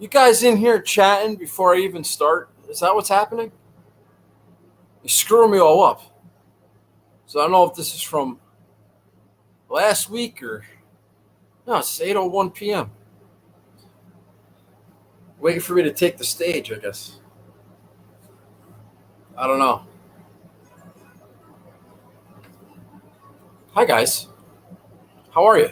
You guys in here chatting before I even start? Is that what's happening? You're screwing me all up. So I don't know if this is from last week or... No, it's 8:01 p.m. Waiting for me to take the stage, I guess. I don't know. Hi, guys. How are you?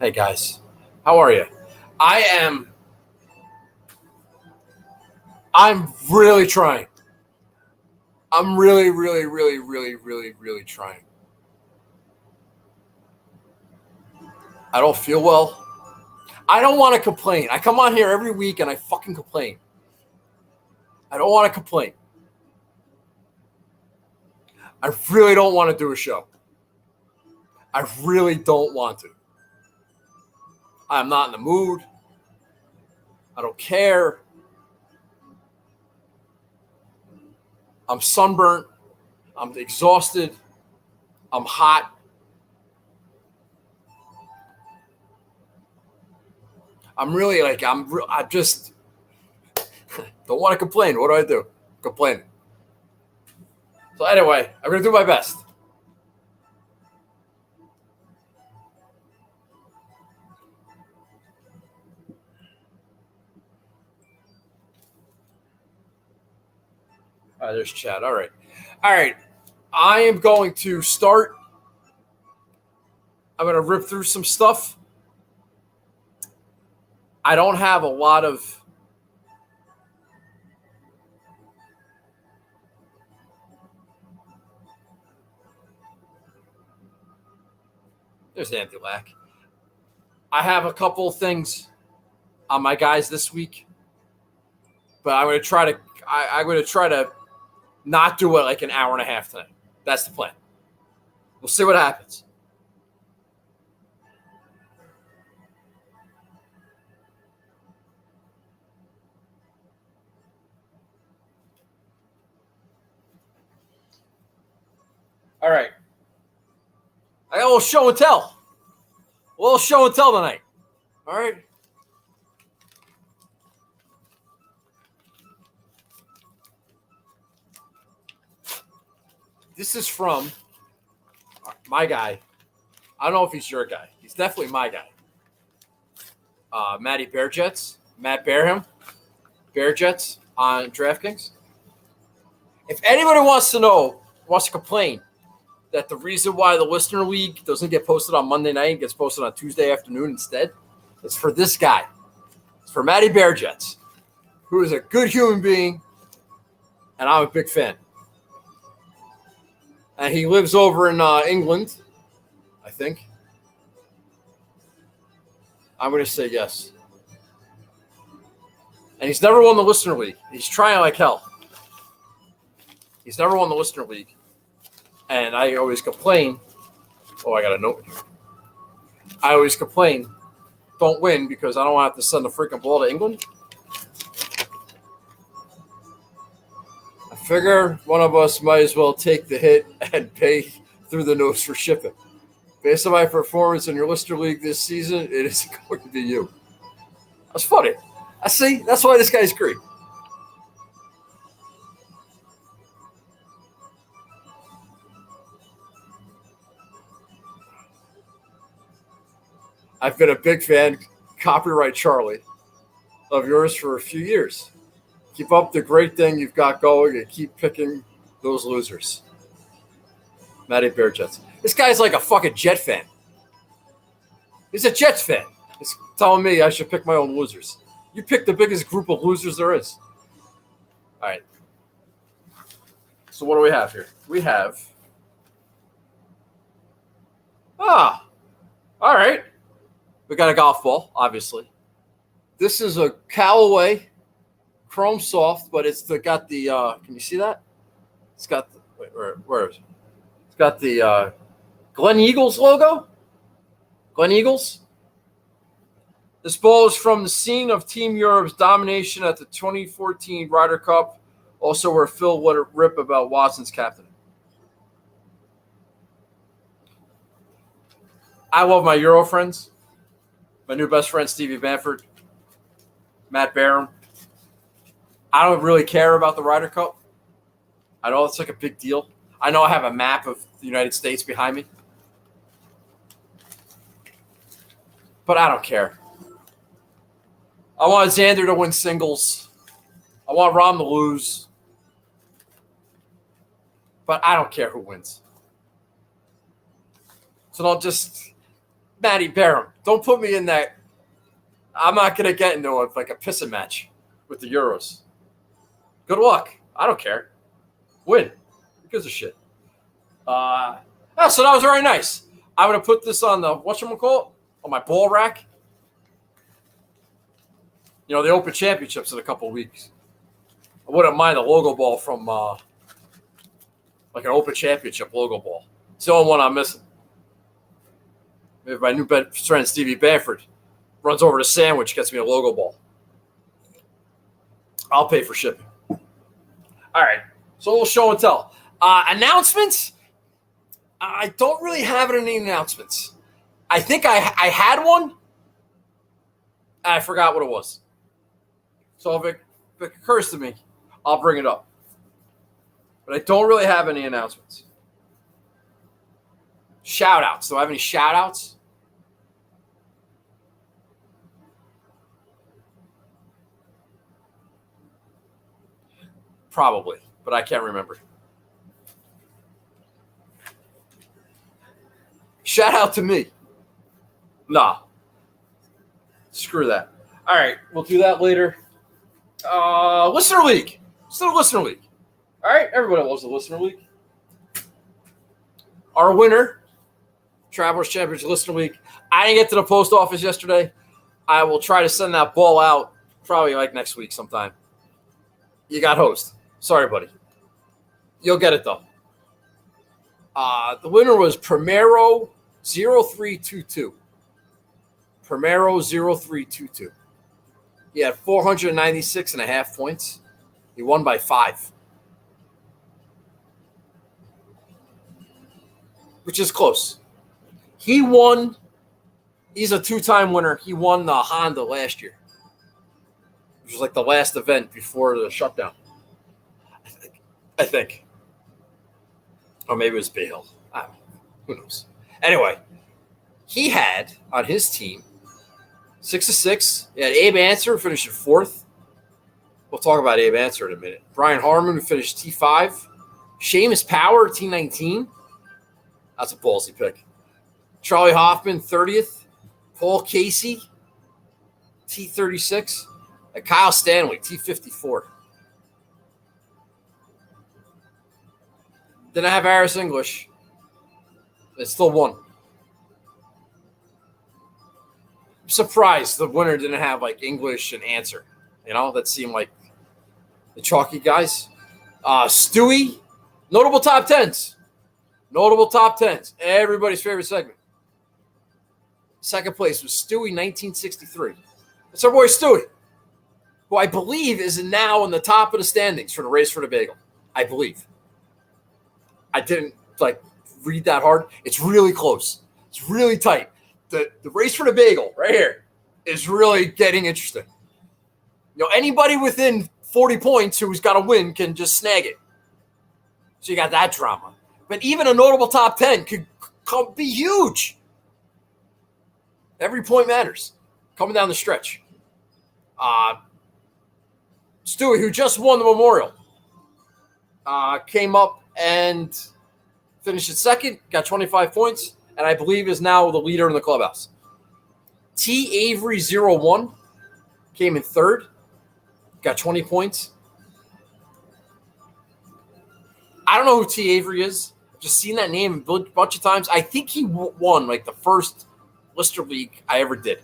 Hey, guys. How are you? I'm really trying. I'm really trying. I don't feel well. I don't want to complain. I come on here every week and I fucking complain. I don't want to complain. I really don't want to do a show. I really don't want to. I'm not in the mood. I don't care. I'm sunburnt. I'm exhausted. I'm hot. I'm really I just don't want to complain. What do I do? Complain. So anyway, I'm going to do my best. All right, there's chat. All right. I am going to start. I'm going to rip through some stuff. I don't have a lot of... There's Andy Lack. I have a couple of things on my guys this week, but I'm going to try to not do it like an hour and a half tonight. That's the plan. We'll see what happens. All right. I got a little show and tell. A little show and tell tonight. All right. This is from my guy. I don't know if he's your guy. He's definitely my guy. Matty Bearjets. Matt Bearham. Bearjets on DraftKings. If anybody wants to complain that the reason why the Listener League doesn't get posted on Monday night and gets posted on Tuesday afternoon instead, it's for this guy. It's for Matty Bearjets, who is a good human being, and I'm a big fan. And he lives over in England, I think. I'm going to say yes. And he's never won the Listener League. He's trying like hell. He's never won the Listener League. And I always complain. Oh, I got a note here. I always complain, don't win because I don't want to have to send the freaking ball to England. I figure one of us might as well take the hit and pay through the nose for shipping. Based on my performance in your Lister League this season, it is going to be you. That's funny. I see. That's why this guy's great. I've been a big fan, copyright Charlie, of yours for a few years. Keep up the great thing you've got going and keep picking those losers. Matty Bearjets. This guy's like a fucking Jet fan. He's a Jets fan. He's telling me I should pick my own losers. You pick the biggest group of losers there is. All right. So what do we have here? We have... all right. We got a golf ball, obviously. This is a Callaway Chrome Soft, but it's got the can you see that? It's got the, where is it? It's got the Glen Eagles logo? Glen Eagles? This ball is from the scene of Team Europe's domination at the 2014 Ryder Cup, also where Phil let it rip about Watson's captain. I love my Euro friends. My new best friend, Stevie Bamford, Matt Barham. I don't really care about the Ryder Cup. I know it's like a big deal. I know I have a map of the United States behind me. But I don't care. I want Xander to win singles. I want Rahm to lose. But I don't care who wins. So don't just, Matty Barham, don't put me in that. I'm not going to get into a pissing match with the Euros. Good luck. I don't care. Win. Who gives a shit? So that was very nice. I'm going to put this on the, whatchamacallit, on my ball rack. You know, the Open Championships in a couple of weeks. I wouldn't mind a logo ball from like an Open Championship logo ball. It's the only one I'm missing. Maybe my new best friend Stevie Bamford runs over to Sandwich, gets me a logo ball. I'll pay for shipping. All right, so a little show and tell. Announcements? I don't really have any announcements. I think I had one, and I forgot what it was. So if it occurs to me, I'll bring it up. But I don't really have any announcements. Shout-outs. Do I have any shout-outs? Probably, but I can't remember. Shout out to me. Nah. Screw that. All right, we'll do that later. Listener League. Still Listener League. All right, everybody loves the Listener League. Our winner, Travelers Championship Listener League. I didn't get to the post office yesterday. I will try to send that ball out probably like next week sometime. You got host. Sorry, buddy. You'll get it, though. The winner was Primero0322. Primero0322. He had 496.5 points. He won by 5. Which is close. He won. He's a 2-time winner. He won the Honda last year. Which was like the last event before the shutdown. I think. Or maybe it was Bay Hill. I don't know. Who knows? Anyway, he had on his team 6-6. He had Abe Answer finished in 4th. We'll talk about Abe Answer in a minute. Brian Harmon who finished T5. Seamus Power, T19. That's a ballsy pick. Charlie Hoffman, 30th. Paul Casey, T36. And Kyle Stanley, T54. Then I have Harris English. It still won. I'm surprised the winner didn't have like English and Answer. You know, that seemed like the chalky guys. Stewie, notable top 10s. Notable top 10s. Everybody's favorite segment. Second place was Stewie, 1963. That's our boy Stewie, who I believe is now in the top of the standings for the Race for the Bagel. I believe. I didn't read that hard. It's really close. It's really tight. The Race for the Bagel right here is really getting interesting. You know, anybody within 40 points who's got a win can just snag it. So you got that drama. But even a notable top 10 could be huge. Every point matters. Coming down the stretch. Stewie, who just won the Memorial, came up and finished at second, got 25 points, and I believe is now the leader in the clubhouse. T. Avery 01 came in third, got 20 points. I don't know who T. Avery is. I've just seen that name a bunch of times. I think he won like the first Lister League I ever did.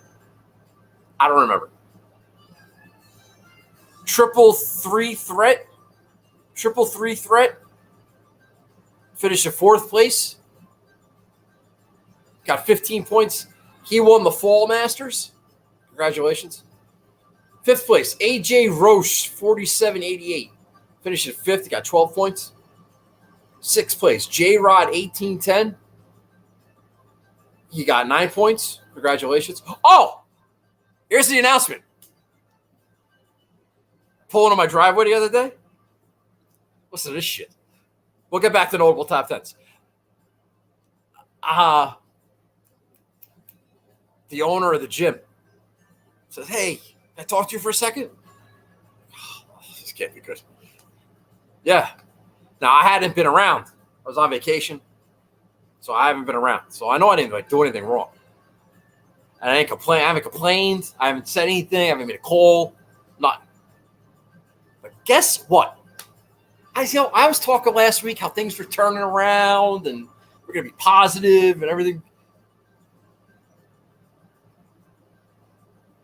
I don't remember. Triple three threat. Finished in 4th place. got 15 points. He won the Fall Masters. Congratulations. 5th place, AJ Roche, 47.88. Finished at 5th. He got 12 points. 6th place, J-Rod, 18.10. He got 9 points. Congratulations. Oh, here's the announcement. Pulling on my driveway the other day. Listen to this shit. We'll get back to notable top 10s. The owner of the gym says, hey, can I talk to you for a second? Oh, this can't be good. Yeah. Now, I hadn't been around. I was on vacation, so I haven't been around. So I know I didn't do anything wrong. And I didn't complain. I haven't complained. I haven't said anything. I haven't made a call. Nothing. But guess what? I was talking last week how things were turning around and we're going to be positive and everything.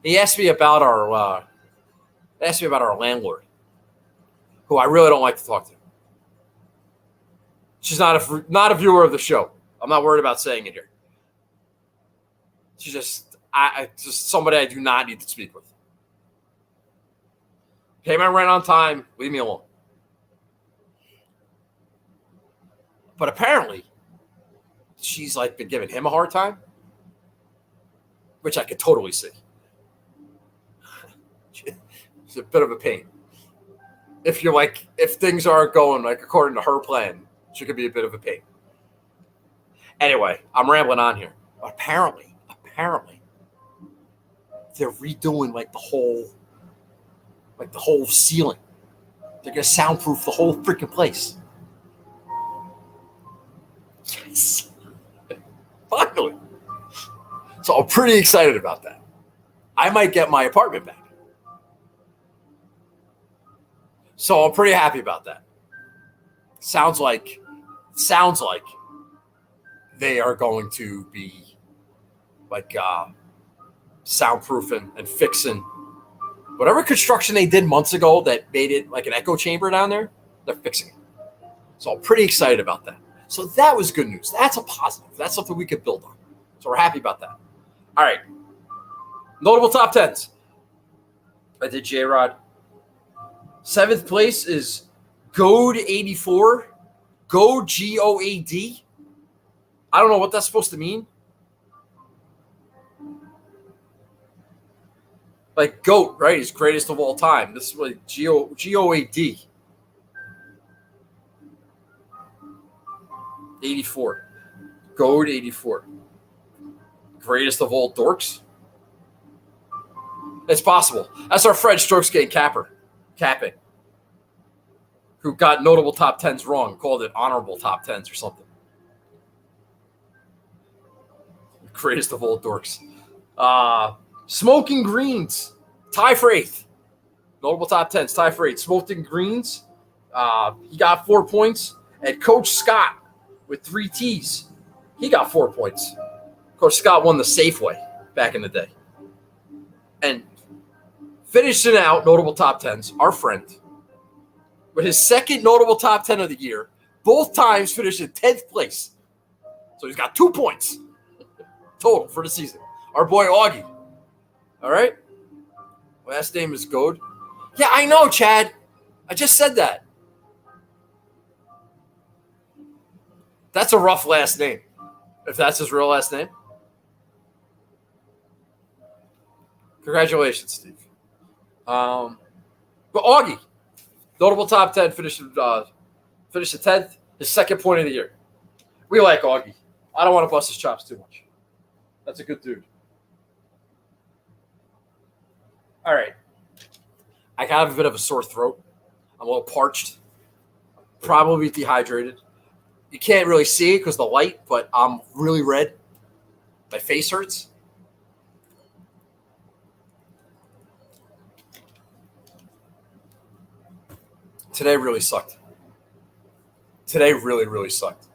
He asked me about our landlord, who I really don't like to talk to. She's not a viewer of the show. I'm not worried about saying it here. She's just somebody I do not need to speak with. Pay my rent on time. Leave me alone. But apparently, she's like been giving him a hard time, which I could totally see. It's a bit of a pain. If things aren't going like according to her plan, she could be a bit of a pain. Anyway, I'm rambling on here. Apparently, they're redoing the whole ceiling. They're gonna soundproof the whole freaking place. Yes. Finally. So I'm pretty excited about that. I might get my apartment back. So I'm pretty happy about that. Sounds like they are going to be soundproofing and fixing whatever construction they did months ago that made it like an echo chamber down there. They're fixing it. So I'm pretty excited about that. So that was good news. That's a positive. That's something we could build on. So we're happy about that. All right. Notable top 10s. I did J-Rod. 7th place is Goad84. Goad, G-O-A-D. I don't know what that's supposed to mean. Like GOAT, right? Is greatest of all time. This is like G-O-A-D. 84. Goad 84. Greatest of all dorks? It's possible. That's our friend Strokes Game Capping. Who got notable top 10s wrong, called it honorable top 10s or something. Greatest of all dorks. Smoking Greens. Ty for 8th. Notable top 10s. Ty for 8th. Smoking Greens. He got 4 points. And Coach Scott with 3 T's. He got 4 points. Coach Scott won the Safeway back in the day. And finishing out notable top 10s, our friend, with his second notable top 10 of the year, both times finished in 10th place. So he's got 2 points total for the season. Our boy Augie. All right? Last name is Goad. Yeah, I know, Chad. I just said that. That's a rough last name, if that's his real last name. Congratulations, Steve. But Augie, notable top 10, finished at 10th, his second point of the year. We like Augie. I don't want to bust his chops too much. That's a good dude. All right. I have a bit of a sore throat. I'm a little parched. Probably dehydrated. You can't really see it because of the light, but I'm really red. My face hurts. Today really sucked. Today really, really sucked.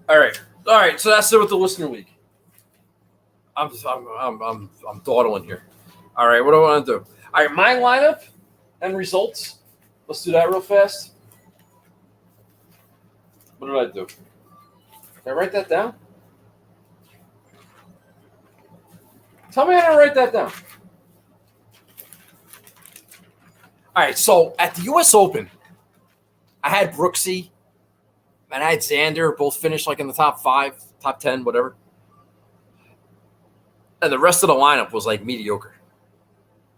All right. So that's it with the listener league. I'm dawdling here. All right, what do I want to do? All right, my lineup and results. Let's do that real fast. What did I do? Did I write that down? Tell me how to write that down. All right, so at the U.S. Open, I had Brooksy and I had Xander, both finished like in the top 5, top 10, whatever. And the rest of the lineup was like mediocre.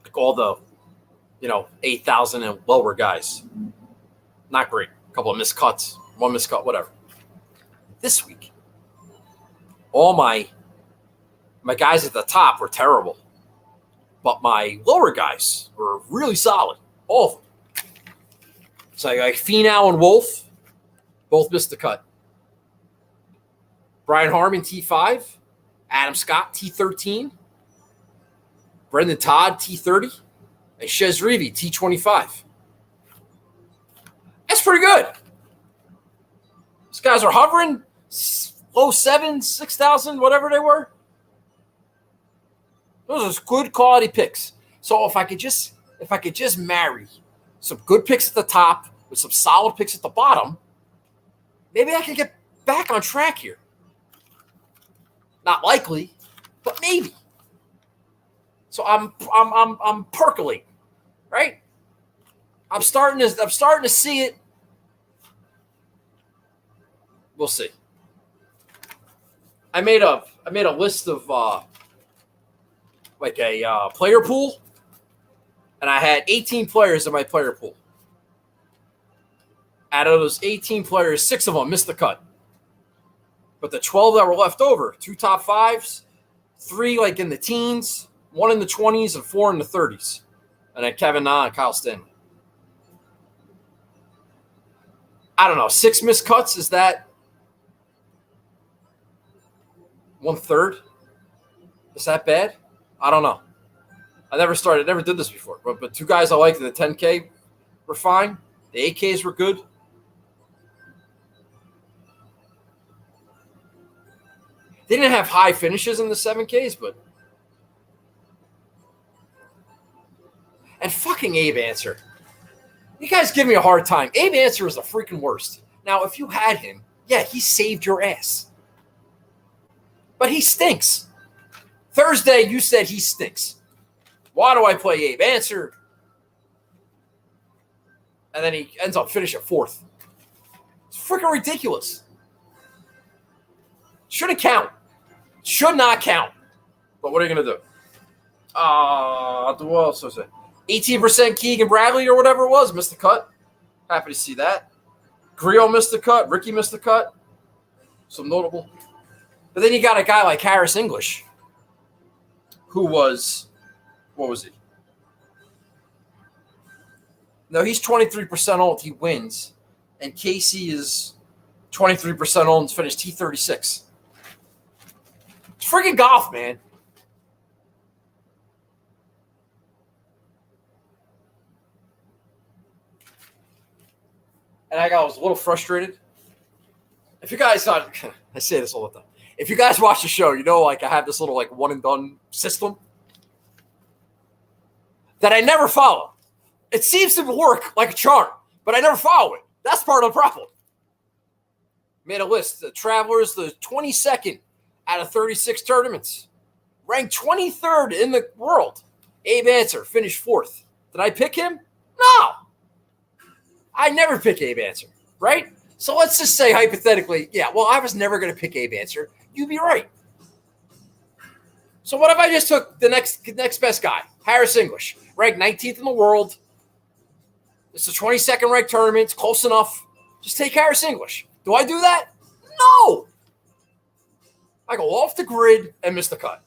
Like all the, 8,000 and lower guys. Not great. A couple of missed cuts, one missed cut, whatever. This week, all my guys at the top were terrible. But my lower guys were really solid. All of them. So like Finau and Wolf both missed the cut. Brian Harman, T5. Adam Scott, T13. Brendan Todd, T30. And Chez Reavie, T25. That's pretty good. These guys are hovering low 7s, 6,000, whatever they were. Those are good quality picks. So if I could just marry some good picks at the top with some solid picks at the bottom, maybe I can get back on track here. Not likely, but maybe. So I'm percolating, right? I'm starting to see it. We'll see. I made a list of like a player pool, and I had 18 players in my player pool. Out of those 18 players, 6 of them missed the cut. But the 12 that were left over, 2 top 5s, 3 like in the teens, 1 in the 20s, and 4 in the 30s. And then Kevin Na and Kyle Stanley. I don't know, 6 missed cuts, is that 1/3? Is that bad? I don't know. I never did this before. But 2 guys I liked in the 10K were fine. The 8Ks were good. They didn't have high finishes in the 7Ks, but. And fucking Abe Answer. You guys give me a hard time. Abe Answer is the freaking worst. Now, if you had him, yeah, he saved your ass. But he stinks. Thursday, you said he stinks. Why do I play Abe Answer? And then he ends up finishing 4th. It's freaking ridiculous. Shouldn't count. Should not count. But what are you going to do? What else was it? 18% Keegan Bradley or whatever it was missed the cut. Happy to see that. Grillo missed the cut. Ricky missed the cut. Some notable. But then you got a guy like Harris English, who was, what was he? No, he's 23% old. He wins. And Casey is 23% old and finished T36. It's freaking golf, man. And I was a little frustrated. If you guys thought, I say this all the time. If you guys watch the show, like I have this little like one and done system that I never follow. It seems to work like a charm, but I never follow it. That's part of the problem. Made a list. The Travelers, the 22nd out of 36 tournaments. Ranked 23rd in the world. Abe Answer finished 4th. Did I pick him? No. I never pick Abe Answer, right? So let's just say hypothetically, yeah, well, I was never going to pick Abe Answer. You'd be right. So what if I just took the next best guy, Harris English, ranked 19th in the world? It's a 22nd ranked tournament. It's close enough. Just take Harris English. Do I do that? No. I go off the grid and miss the cut.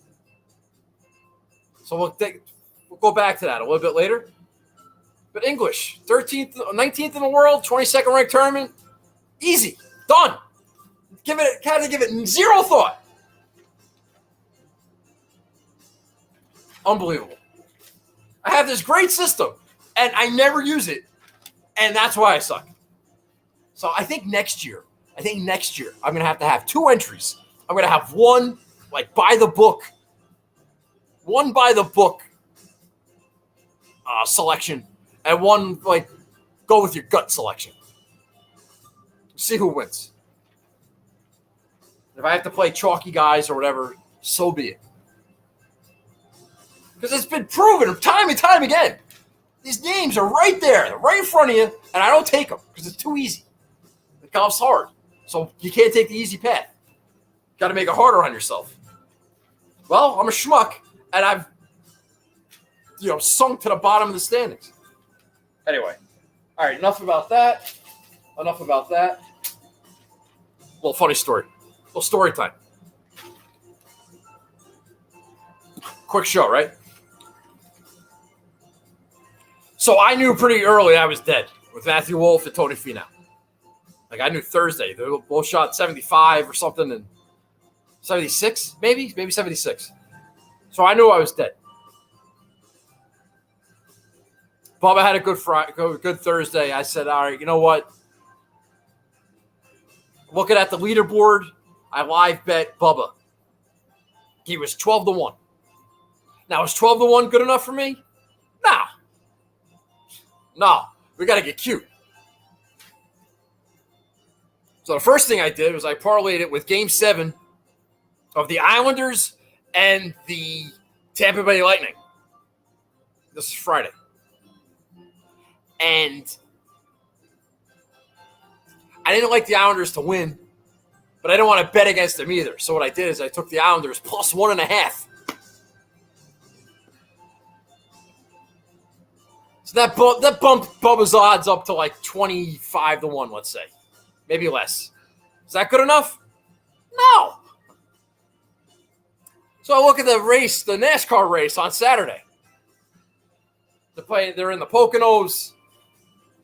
So we'll go back to that a little bit later. But English, 13th, 19th in the world, 22nd ranked tournament, easy, done. Give it 0 thought. Unbelievable. I have this great system, and I never use it, and that's why I suck. So I think next year, I'm going to have 2 entries. I'm going to have one, like, by the book selection, and one, like, go with your gut selection. See who wins. If I have to play chalky guys or whatever, so be it. Because it's been proven time and time again. These names are right there. They're right in front of you, and I don't take them because it's too easy. The golf's hard. So you can't take the easy path. Got to make it harder on yourself. Well, I'm a schmuck, and I've sunk to the bottom of the standings. Anyway, all right, enough about that. Little funny story. Little story time. Quick show, right? So I knew pretty early I was dead with Matthew Wolff and Tony Finau. Like I knew Thursday. They both shot 75 or something and 76, maybe 76. So I knew I was dead. Bubba had a good Thursday. I said, all right, you know what? Looking at the leaderboard, I live bet Bubba. He was 12-1. Now, is 12-1 good enough for me? No. We got to get cute. So the first thing I did was I parlayed it with Game 7 of the Islanders and the Tampa Bay Lightning. This is Friday. And I didn't like the Islanders to win, but I didn't want to bet against them either. So what I did is I took the Islanders plus 1.5. So that bumped Bubba's odds up to like 25-1, let's say. Maybe less. Is that good enough? No. So I look at the race, the NASCAR race on Saturday. They're in the Poconos.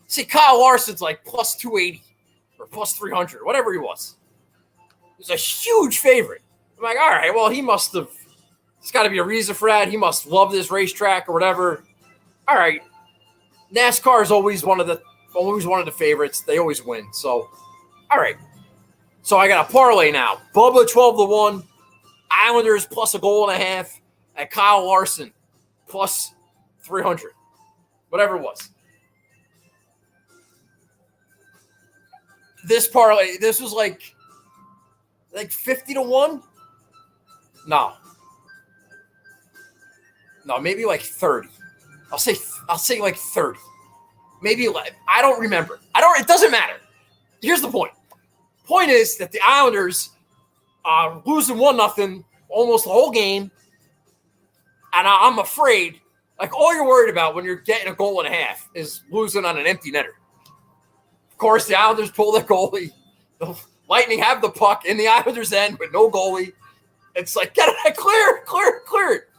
See, Kyle Larson's like plus 280 or plus 300, whatever he was. He's a huge favorite. I'm like, all right, well, there's got to be a reason for that. He must love this racetrack or whatever. All right. NASCAR is always one of the favorites. They always win. So, all right. So I got a parlay now. Bubba 12-1, Islanders plus 1.5, and Kyle Larson plus 300. Whatever it was. This parlay, this was like 50-1? No, maybe like 30. I'll say like 30. Maybe I don't remember. It doesn't matter. Here's the point. Point is that the Islanders are losing 1-0 almost the whole game. And I'm afraid, like all you're worried about when you're getting a goal and a half is losing on an empty netter. Of course, the Islanders pull their goalie. The Lightning have the puck in the Islanders' end with no goalie. It's like, get it, clear it.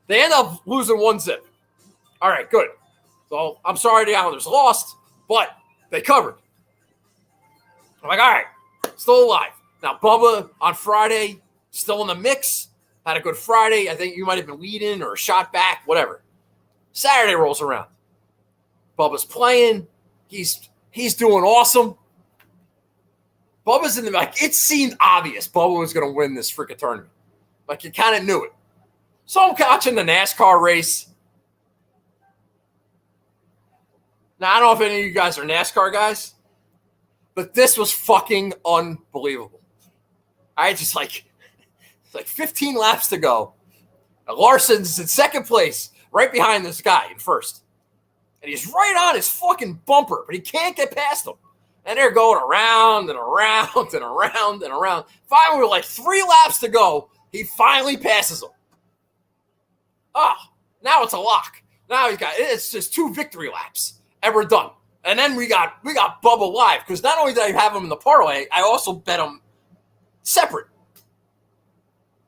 They end up losing 1-0. All right, good. So I'm sorry the Islanders lost, but they covered. I'm like, all right, still alive. Now, Bubba on Friday, still in the mix. Had a good Friday. I think you might have been leading or a shot back, whatever. Saturday rolls around. Bubba's playing. He's doing awesome. Bubba's in the it seemed obvious Bubba was going to win this freaking tournament. Like you kind of knew it. So I'm watching the NASCAR race. Now I don't know if any of you guys are NASCAR guys, but this was fucking unbelievable. It's like 15 laps to go. And Larson's in second place, right behind this guy in first. And he's right on his fucking bumper, but he can't get past him. And they're going around and around and around and around. Finally, with like 3 laps to go, he finally passes him. Oh, now it's a lock. Now it's just 2 victory laps, and we're done. And then we got Bubba live because not only did I have him in the parlay, I also bet him separate.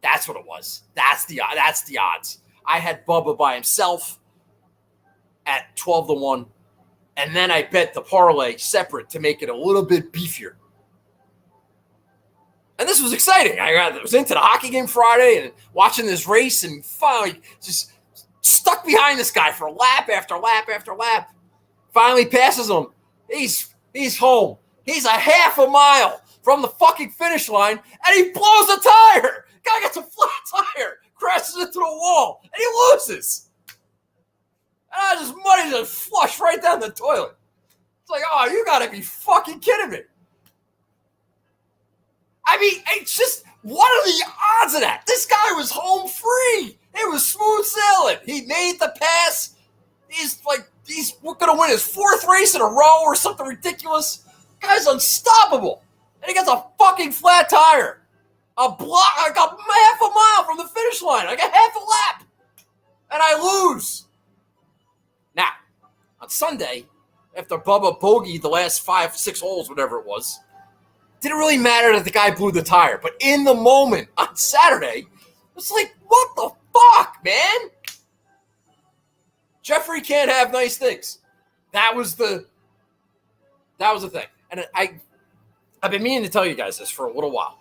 That's what it was. That's the odds. I had Bubba by himself at 12-1. And then I bet the parlay separate to make it a little bit beefier. And this was exciting. I was into the hockey game Friday and watching this race and finally just stuck behind this guy for lap after lap after lap. Finally passes him. He's home. He's a half a mile from the fucking finish line and he blows a tire. Guy gets a flat tire, crashes into the wall, and he loses. This money just flushed right down the toilet. It's like, oh, you got to be fucking kidding me. I mean, it's just, what are the odds of that? This guy was home free. It was smooth sailing. He made the pass. He's going to win his 4th race in a row or something ridiculous. Guy's unstoppable. And he gets a fucking flat tire. A block, like a half a mile from the finish line. Like a half a lap. And I lose. Now, on Sunday, after Bubba bogeyed the last 5-6 holes, whatever it was, didn't really matter that the guy blew the tire. But in the moment on Saturday, it's like, what the fuck, man? Jeffrey can't have nice things. That was the thing. And I've been meaning to tell you guys this for a little while.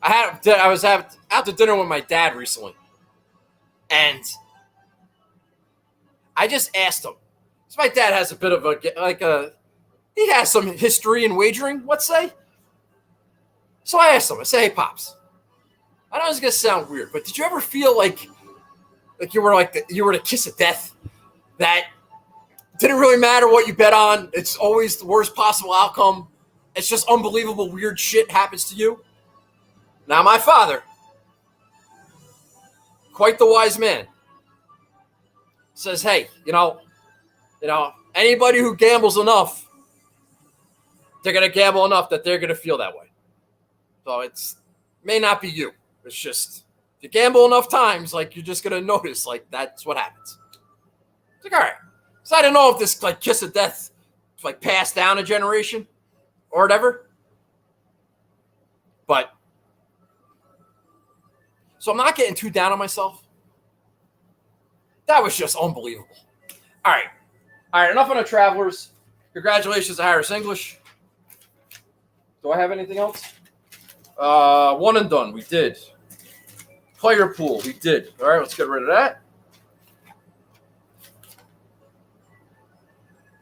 I was out to dinner with my dad recently, and I just asked him. So my dad has a bit of he has some history in wagering, let's say. So I asked him. I said, "Hey, Pops, I know it's gonna sound weird, but did you ever feel like you were the kiss of death? That didn't really matter what you bet on. It's always the worst possible outcome. It's just unbelievable weird shit happens to you." Now, my father, quite the wise man, says, "Hey, anybody who gambles enough, they're going to gamble enough that they're going to feel that way. So may not be you. It's just, if you gamble enough times, you're just going to notice, that's what happens." It's like, all right. So I didn't know if this, kiss of death, passed down a generation or whatever. But, so I'm not getting too down on myself. That was just unbelievable. All right, enough on the Travelers. Congratulations to Harris English. Do I have anything else? One and done. We did. Player pool. We did. All right, let's get rid of that.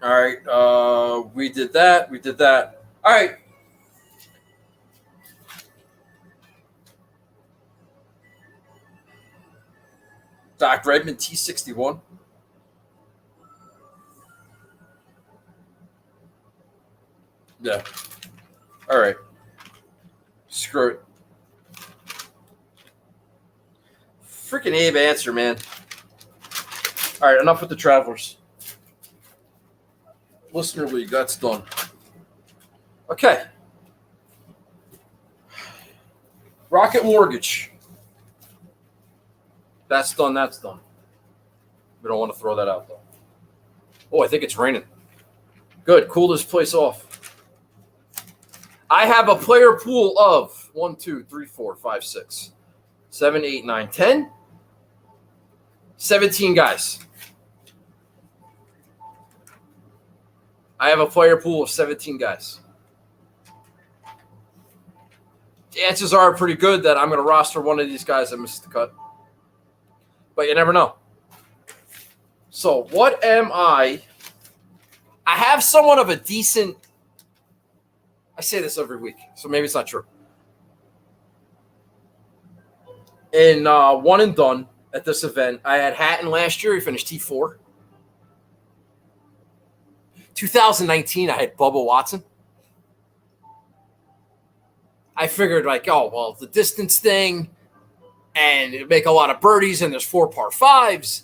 All right, we did that. We did that. All right. Dr. Edmund T61. Yeah. All right. Screw it. Freaking Abe answer, man. All right, enough with the Travelers. Listener League, that's done. Okay. Rocket Mortgage. That's done, that's done. We don't want to throw that out, though. Oh, I think it's raining. Good, cool this place off. I have a player pool of 1, 2, 3, 4, 5, 6, 7, 8, 9, 10. 17 guys. I have a player pool of 17 guys. The chances are pretty good that I'm going to roster one of these guys that missed the cut. But you never know. So what am I? I have somewhat of a decent. I say this every week, so maybe it's not true. In one and done at this event, I had Hatton last year. He finished T4. 2019, I had Bubba Watson. I figured the distance thing, and it'd make a lot of birdies, and there's 4 par 5s,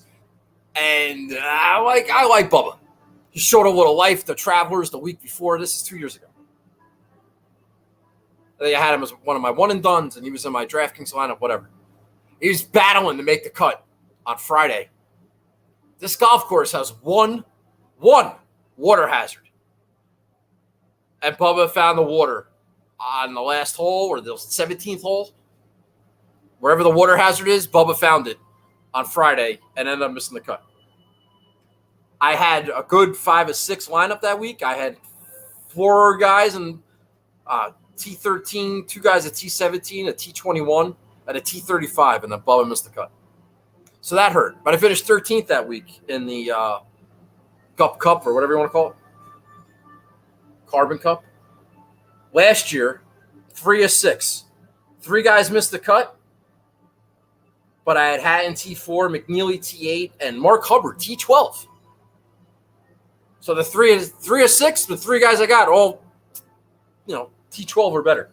and I like Bubba. He showed a little life. The Travelers the week before. This is 2 years ago. I think I had him as one of my one and dones, and he was in my DraftKings lineup. Whatever. He was battling to make the cut on Friday. This golf course has one water hazard, and Bubba found the water on the last hole or the 17th hole. Wherever the water hazard is, Bubba found it on Friday and ended up missing the cut. I had a good 5 or 6 lineup that week. I had 4 guys in T13, 2 guys at T17, a T21, and a T35, and then Bubba missed the cut. So that hurt. But I finished 13th that week in the Cup or whatever you want to call it. Carbon Cup. Last year, 3 of 6. 3 guys missed the cut. But I had Hatton T4, McNeely T8, and Mark Hubbard T12. So the 3 of 6, the 3 guys I got all, T12 or better.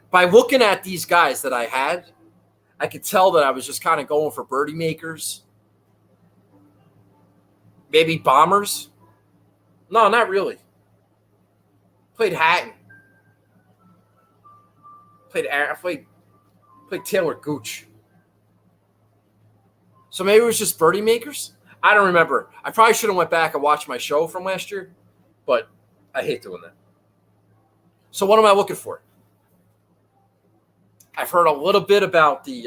By looking at these guys that I had, I could tell that I was just kind of going for birdie makers. Maybe bombers. No, not really. Played Hatton. Played Taylor Gooch. So maybe it was just birdie makers? I don't remember. I probably should have went back and watched my show from last year, but I hate doing that. So what am I looking for? I've heard a little bit about the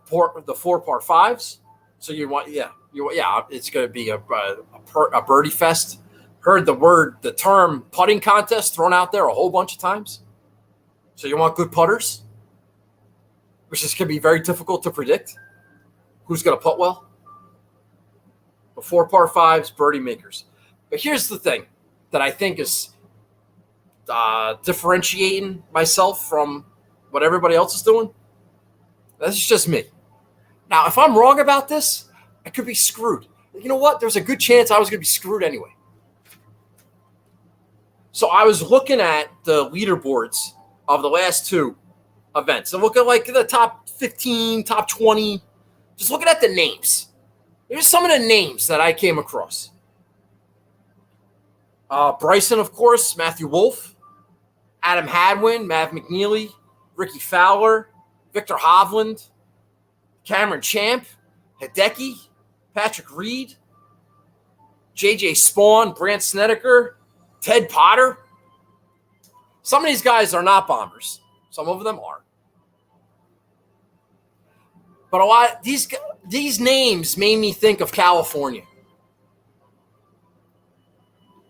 4 par 5s. So you want, it's going to be a birdie fest. Heard the term putting contest thrown out there a whole bunch of times. So you want good putters, which is going to be very difficult to predict. Who's going to putt well? The 4 par 5s, birdie makers. But here's the thing that I think is differentiating myself from what everybody else is doing. That's just me. Now, if I'm wrong about this, I could be screwed. You know what? There's a good chance I was going to be screwed anyway. So I was looking at the leaderboards of the last 2 events. And look at like the top 15, top 20. Just looking at the names. Here's some of the names that I came across. Bryson, of course, Matthew Wolff, Adam Hadwin, Mav McNeely, Ricky Fowler, Victor Hovland, Cameron Champ, Hideki, Patrick Reed, J.J. Spawn, Brant Snedeker, Ted Potter. Some of these guys are not bombers. Some of them are. But a lot these names made me think of California.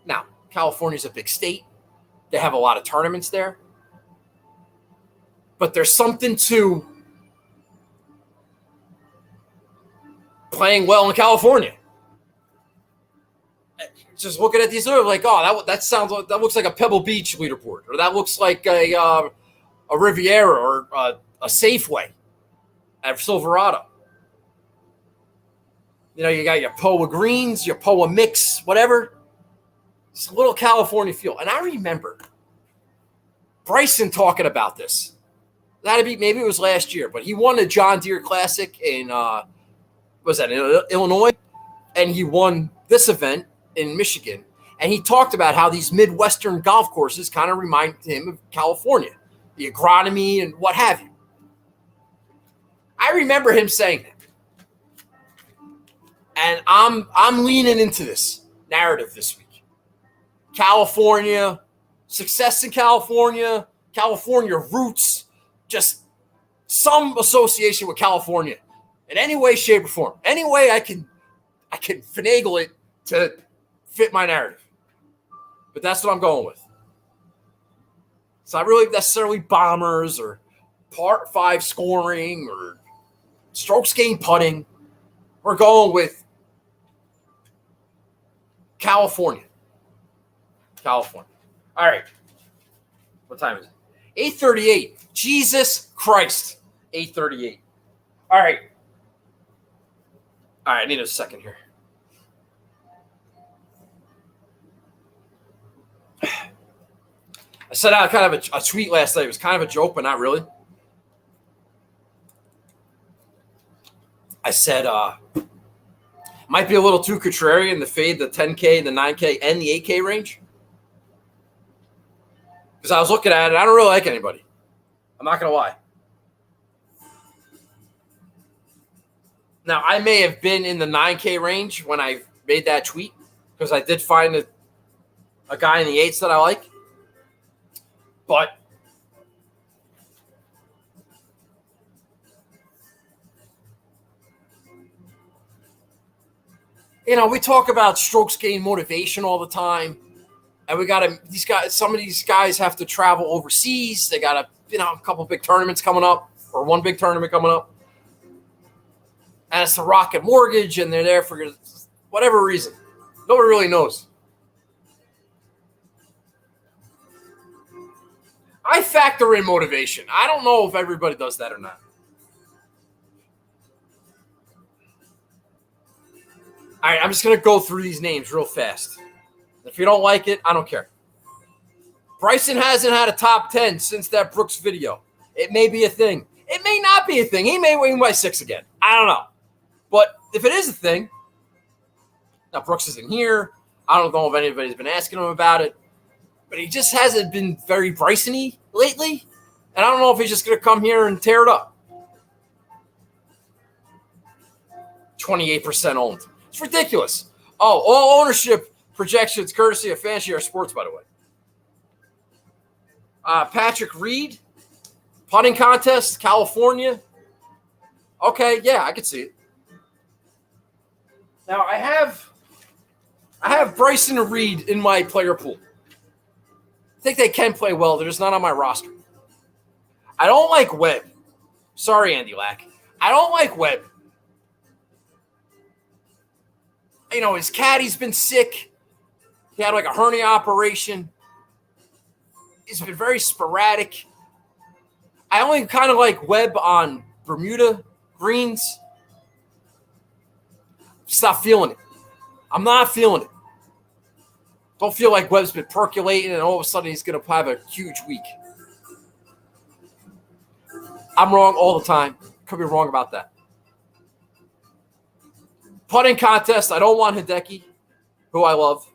Now, California's a big state. They have a lot of tournaments there. But there's something to playing well in California. Just looking at these, like, oh, that looks like a Pebble Beach leaderboard, or that looks like a Riviera or a Safeway at Silverado. You know, you got your POA greens, your POA mix, whatever. It's a little California feel. And I remember Bryson talking about this. Maybe it was last year, but he won the John Deere Classic in Illinois, and he won this event in Michigan. And he talked about how these Midwestern golf courses kind of remind him of California, the agronomy and what have you. I remember him saying that. And I'm leaning into this narrative this week. California, success in California, California roots, just some association with California in any way, shape, or form. Any way I can finagle it to fit my narrative. But that's what I'm going with. It's not really necessarily bombers or par 5 scoring or strokes gained putting. We're going with California. California. All right. What time is it? 8:38. Jesus Christ. 8:38. All right. All right. I need a second here. I sent out kind of a tweet last night. It was kind of a joke, but not really. I said, might be a little too contrarian to fade the 10K, the 9K, and the 8K range. Because I was looking at it. I don't really like anybody. I'm not going to lie. Now, I may have been in the 9K range when I made that tweet because I did find a guy in the 8s that I like. But you know, we talk about strokes gain motivation all the time. And we got to, some of these guys have to travel overseas. They got a couple big tournaments coming up, or one big tournament coming up. And it's the Rocket Mortgage, and they're there for whatever reason. Nobody really knows. I factor in motivation. I don't know if everybody does that or not. All right, I'm just going to go through these names real fast. If you don't like it, I don't care. Bryson hasn't had a top 10 since that Brooks video. It may be a thing. It may not be a thing. He may win by 6 again. I don't know. But if it is a thing, now Brooks isn't here. I don't know if anybody's been asking him about it. But he just hasn't been very Bryson-y lately. And I don't know if he's just going to come here and tear it up. 28% owned. It's ridiculous. Oh, all ownership projections courtesy of Fanshare Sports, by the way. Patrick Reed, putting contest, California. Okay, yeah, I can see it. Now I have Bryson and Reed in my player pool. I think they can play well. They're just not on my roster. I don't like Webb. Sorry, Andy Lack. I don't like Webb. You know, his caddy's been sick. He had like a hernia operation. He's been very sporadic. I only kind of like Webb on Bermuda greens. Just not feeling it. I'm not feeling it. Don't feel like Webb's been percolating and all of a sudden he's going to have a huge week. I'm wrong all the time. Could be wrong about that. Putting contest, I don't want Hideki, who I love.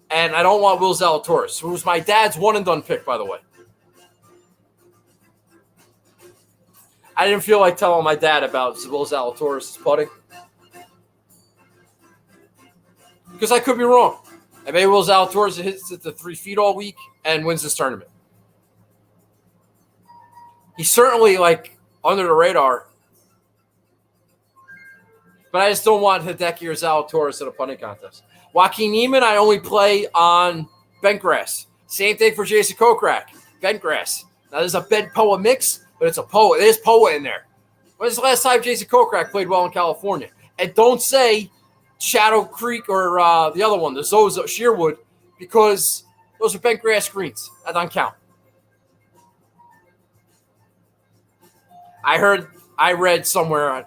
And I don't want Will Zalatoris, who was my dad's one-and-done pick, by the way. I didn't feel like telling my dad about Will Zalatoris' putting. Because I could be wrong. And maybe Will Zalatoris hits at the 3 feet all week and wins this tournament. He's certainly, like, under the radar. But I just don't want Hideki or Zalatoris at a punting contest. Joaquin Niemann, I only play on bentgrass. Same thing for Jason Kokrak, bentgrass. Now, there's a bent POA mix, but it's a POA. There's POA in there. When's the last time Jason Kokrak played well in California? And don't say Shadow Creek or the other one, the Zozo Shearwood, because those are bentgrass greens. That doesn't count. I read somewhere, and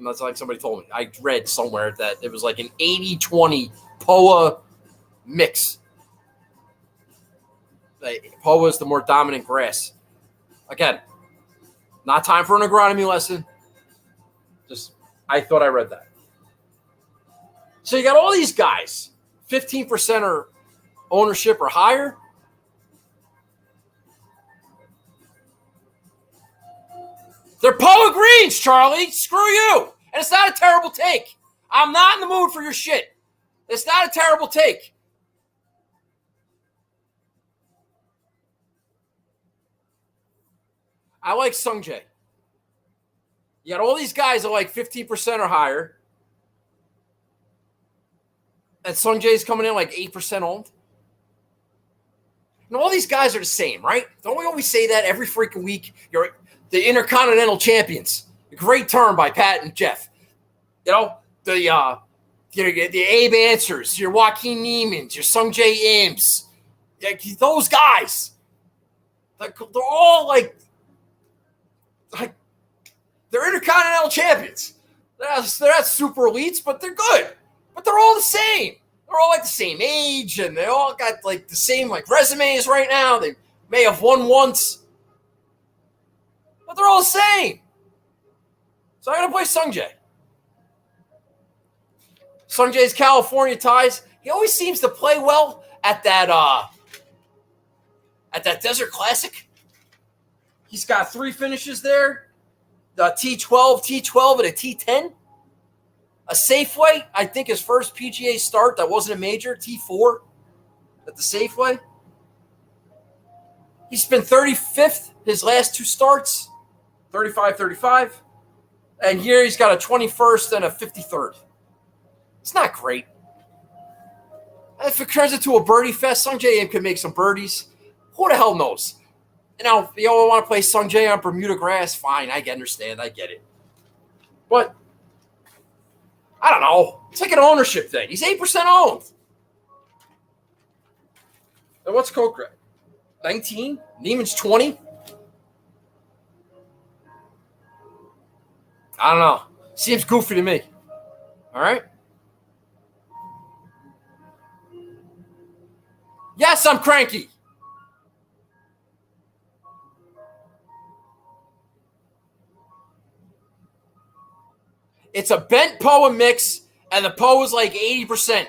that's like somebody told me. I read somewhere that it was like an 80-20 POA mix. POA is the more dominant grass. Again, not time for an agronomy lesson. Just, I thought I read that. So you got all these guys, 15% or ownership or higher. They're POA greens, Charlie. Screw you. And it's not a terrible take. I'm not in the mood for your shit. It's not a terrible take. I like Sungjae. You got all these guys that are like 15% or higher. And Sungjae's coming in like 8% owned. And all these guys are the same, right? Don't we always say that every freaking week? You're the Intercontinental Champions. A great term by Pat and Jeff. You know, the Abe Answers, your Joaquin Niemans, your Sungjae Ims. Those guys. Like, they're all like they're Intercontinental Champions. They're not super elites, but they're good. But they're all the same. They're all like the same age, and they all got like the same like resumes right now. They may have won once, but they're all the same. So I'm gonna play Sungjae. Sungjae's California ties. He always seems to play well at that Desert Classic. He's got 3 finishes there. The T12, and a T10. A Safeway, I think his first PGA start that wasn't a major, T4 at the Safeway. He's been 35th his last 2 starts, 35. And here he's got a 21st and a 53rd. It's not great. If it turns into a birdie fest, Sungjae can make some birdies. Who the hell knows? You know, if you all want to play Sungjae on Bermuda grass, fine. I understand. I get it. But I don't know. It's like an ownership thing. He's 8% owned. And what's Kokrak? 19? Niemann's 20? I don't know. Seems goofy to me. All right? Yes, I'm cranky. It's a bent Poa mix, and the Poa is like 80%.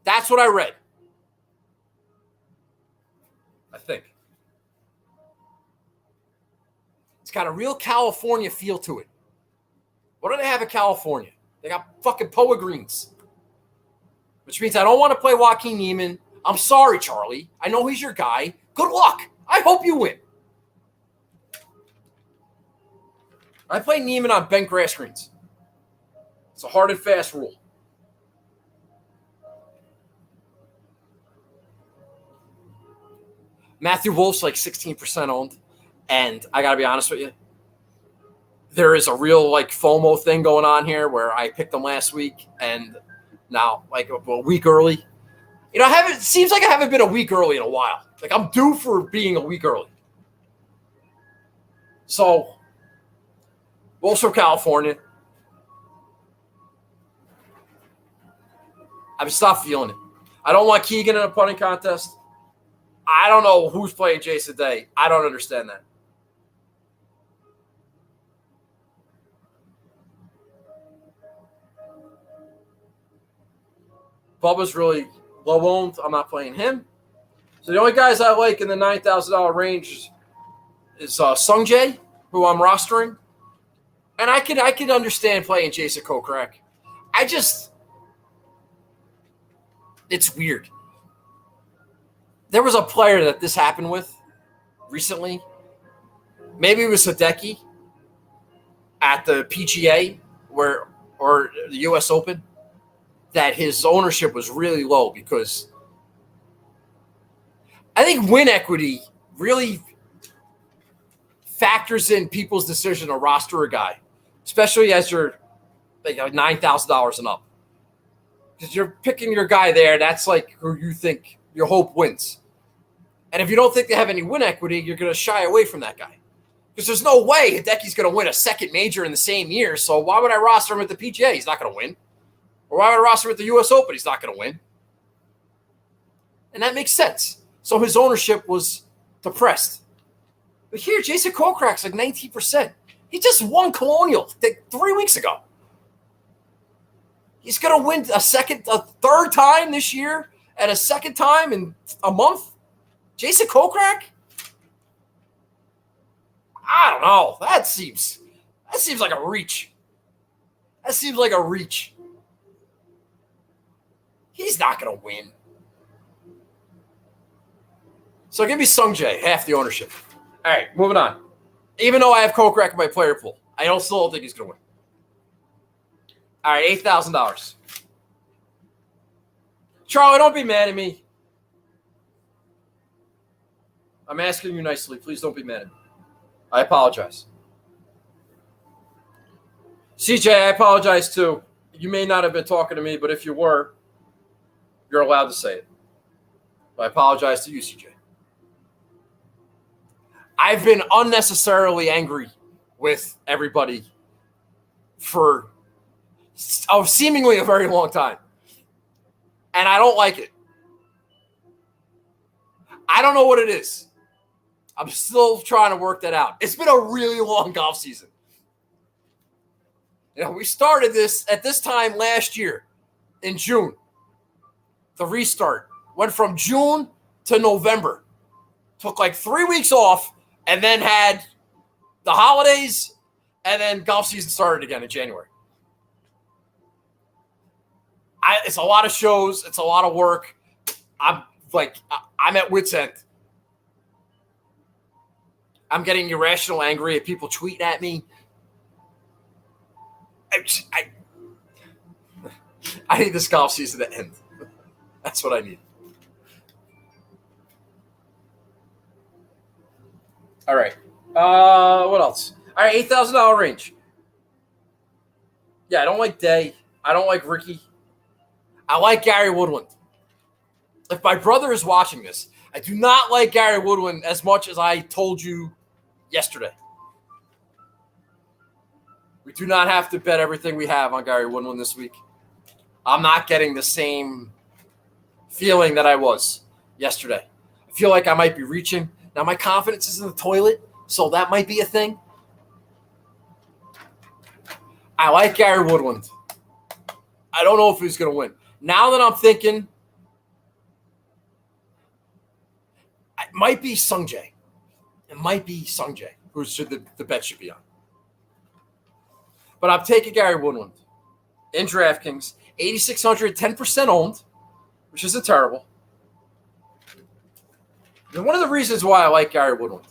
That's what I read. I think. It's got a real California feel to it. What do they have in California? They got fucking Poa greens. Which means I don't want to play Joaquin Niemann. I'm sorry, Charlie. I know he's your guy. Good luck. I hope you win. I play Niemann on bent grass greens. It's a hard and fast rule. Matthew Wolf's like 16% owned. And I got to be honest with you. There is a real like FOMO thing going on here where I picked them last week and now like a week early. You know, it seems like I haven't been a week early in a while. Like I'm due for being a week early. So, Wolves from California. I've stopped feeling it. I don't want Keegan in a punting contest. I don't know who's playing Jason Day. I don't understand that. Bubba's really low owned. I'm not playing him. So the only guys I like in the $9,000 range is Sung Jae, who I'm rostering. And I can understand playing Jason Kokrak. It's weird. There was a player that this happened with recently. Maybe it was Hideki at the PGA or the U.S. Open, that his ownership was really low because I think win equity really factors in people's decision to roster a guy, especially as you're like $9,000 and up. Because you're picking your guy there, that's like who you think your hope wins. And if you don't think they have any win equity, you're going to shy away from that guy. Because there's no way Hideki's going to win a second major in the same year, so why would I roster him at the PGA? He's not going to win. Or why would I roster him at the U.S. Open? He's not going to win. And that makes sense. So his ownership was depressed. But here, Jason Kokrak's like 19%. He just won Colonial 3 weeks ago. He's going to win a third time this year and a second time in a month. Jason Kokrak? I don't know. That seems like a reach. That seems like a reach. He's not going to win. So give me Sung Jae, half the ownership. All right, moving on. Even though I have Kokrak in my player pool, I still don't think he's going to win. All right, $8,000. Charlie, don't be mad at me. I'm asking you nicely. Please don't be mad at me. I apologize. CJ, I apologize too. You may not have been talking to me, but if you were, you're allowed to say it. I apologize to you, CJ. I've been unnecessarily angry with everybody for seemingly a very long time. And I don't like it. I don't know what it is. I'm still trying to work that out. It's been a really long golf season. You know, we started this at this time last year in June. The restart went from June to November. Took like 3 weeks off and then had the holidays and then golf season started again in January. It's a lot of shows. It's a lot of work. I'm at wit's end. I'm getting irrational angry at people tweeting at me. I need this golf season to end. That's what I need. All right. What else? All right, $8,000 range. Yeah, I don't like Day. I don't like Ricky. I like Gary Woodland. If my brother is watching this, I do not like Gary Woodland as much as I told you yesterday. We do not have to bet everything we have on Gary Woodland this week. I'm not getting the same feeling that I was yesterday. I feel like I might be reaching. Now, my confidence is in the toilet, so that might be a thing. I like Gary Woodland. I don't know if he's going to win. Now that I'm thinking, it might be Sung Jae. It might be Sung Jae, who should the bet should be on. But I'm taking Gary Woodland in DraftKings, 8,600, 10% owned, which isn't terrible. And one of the reasons why I like Gary Woodland.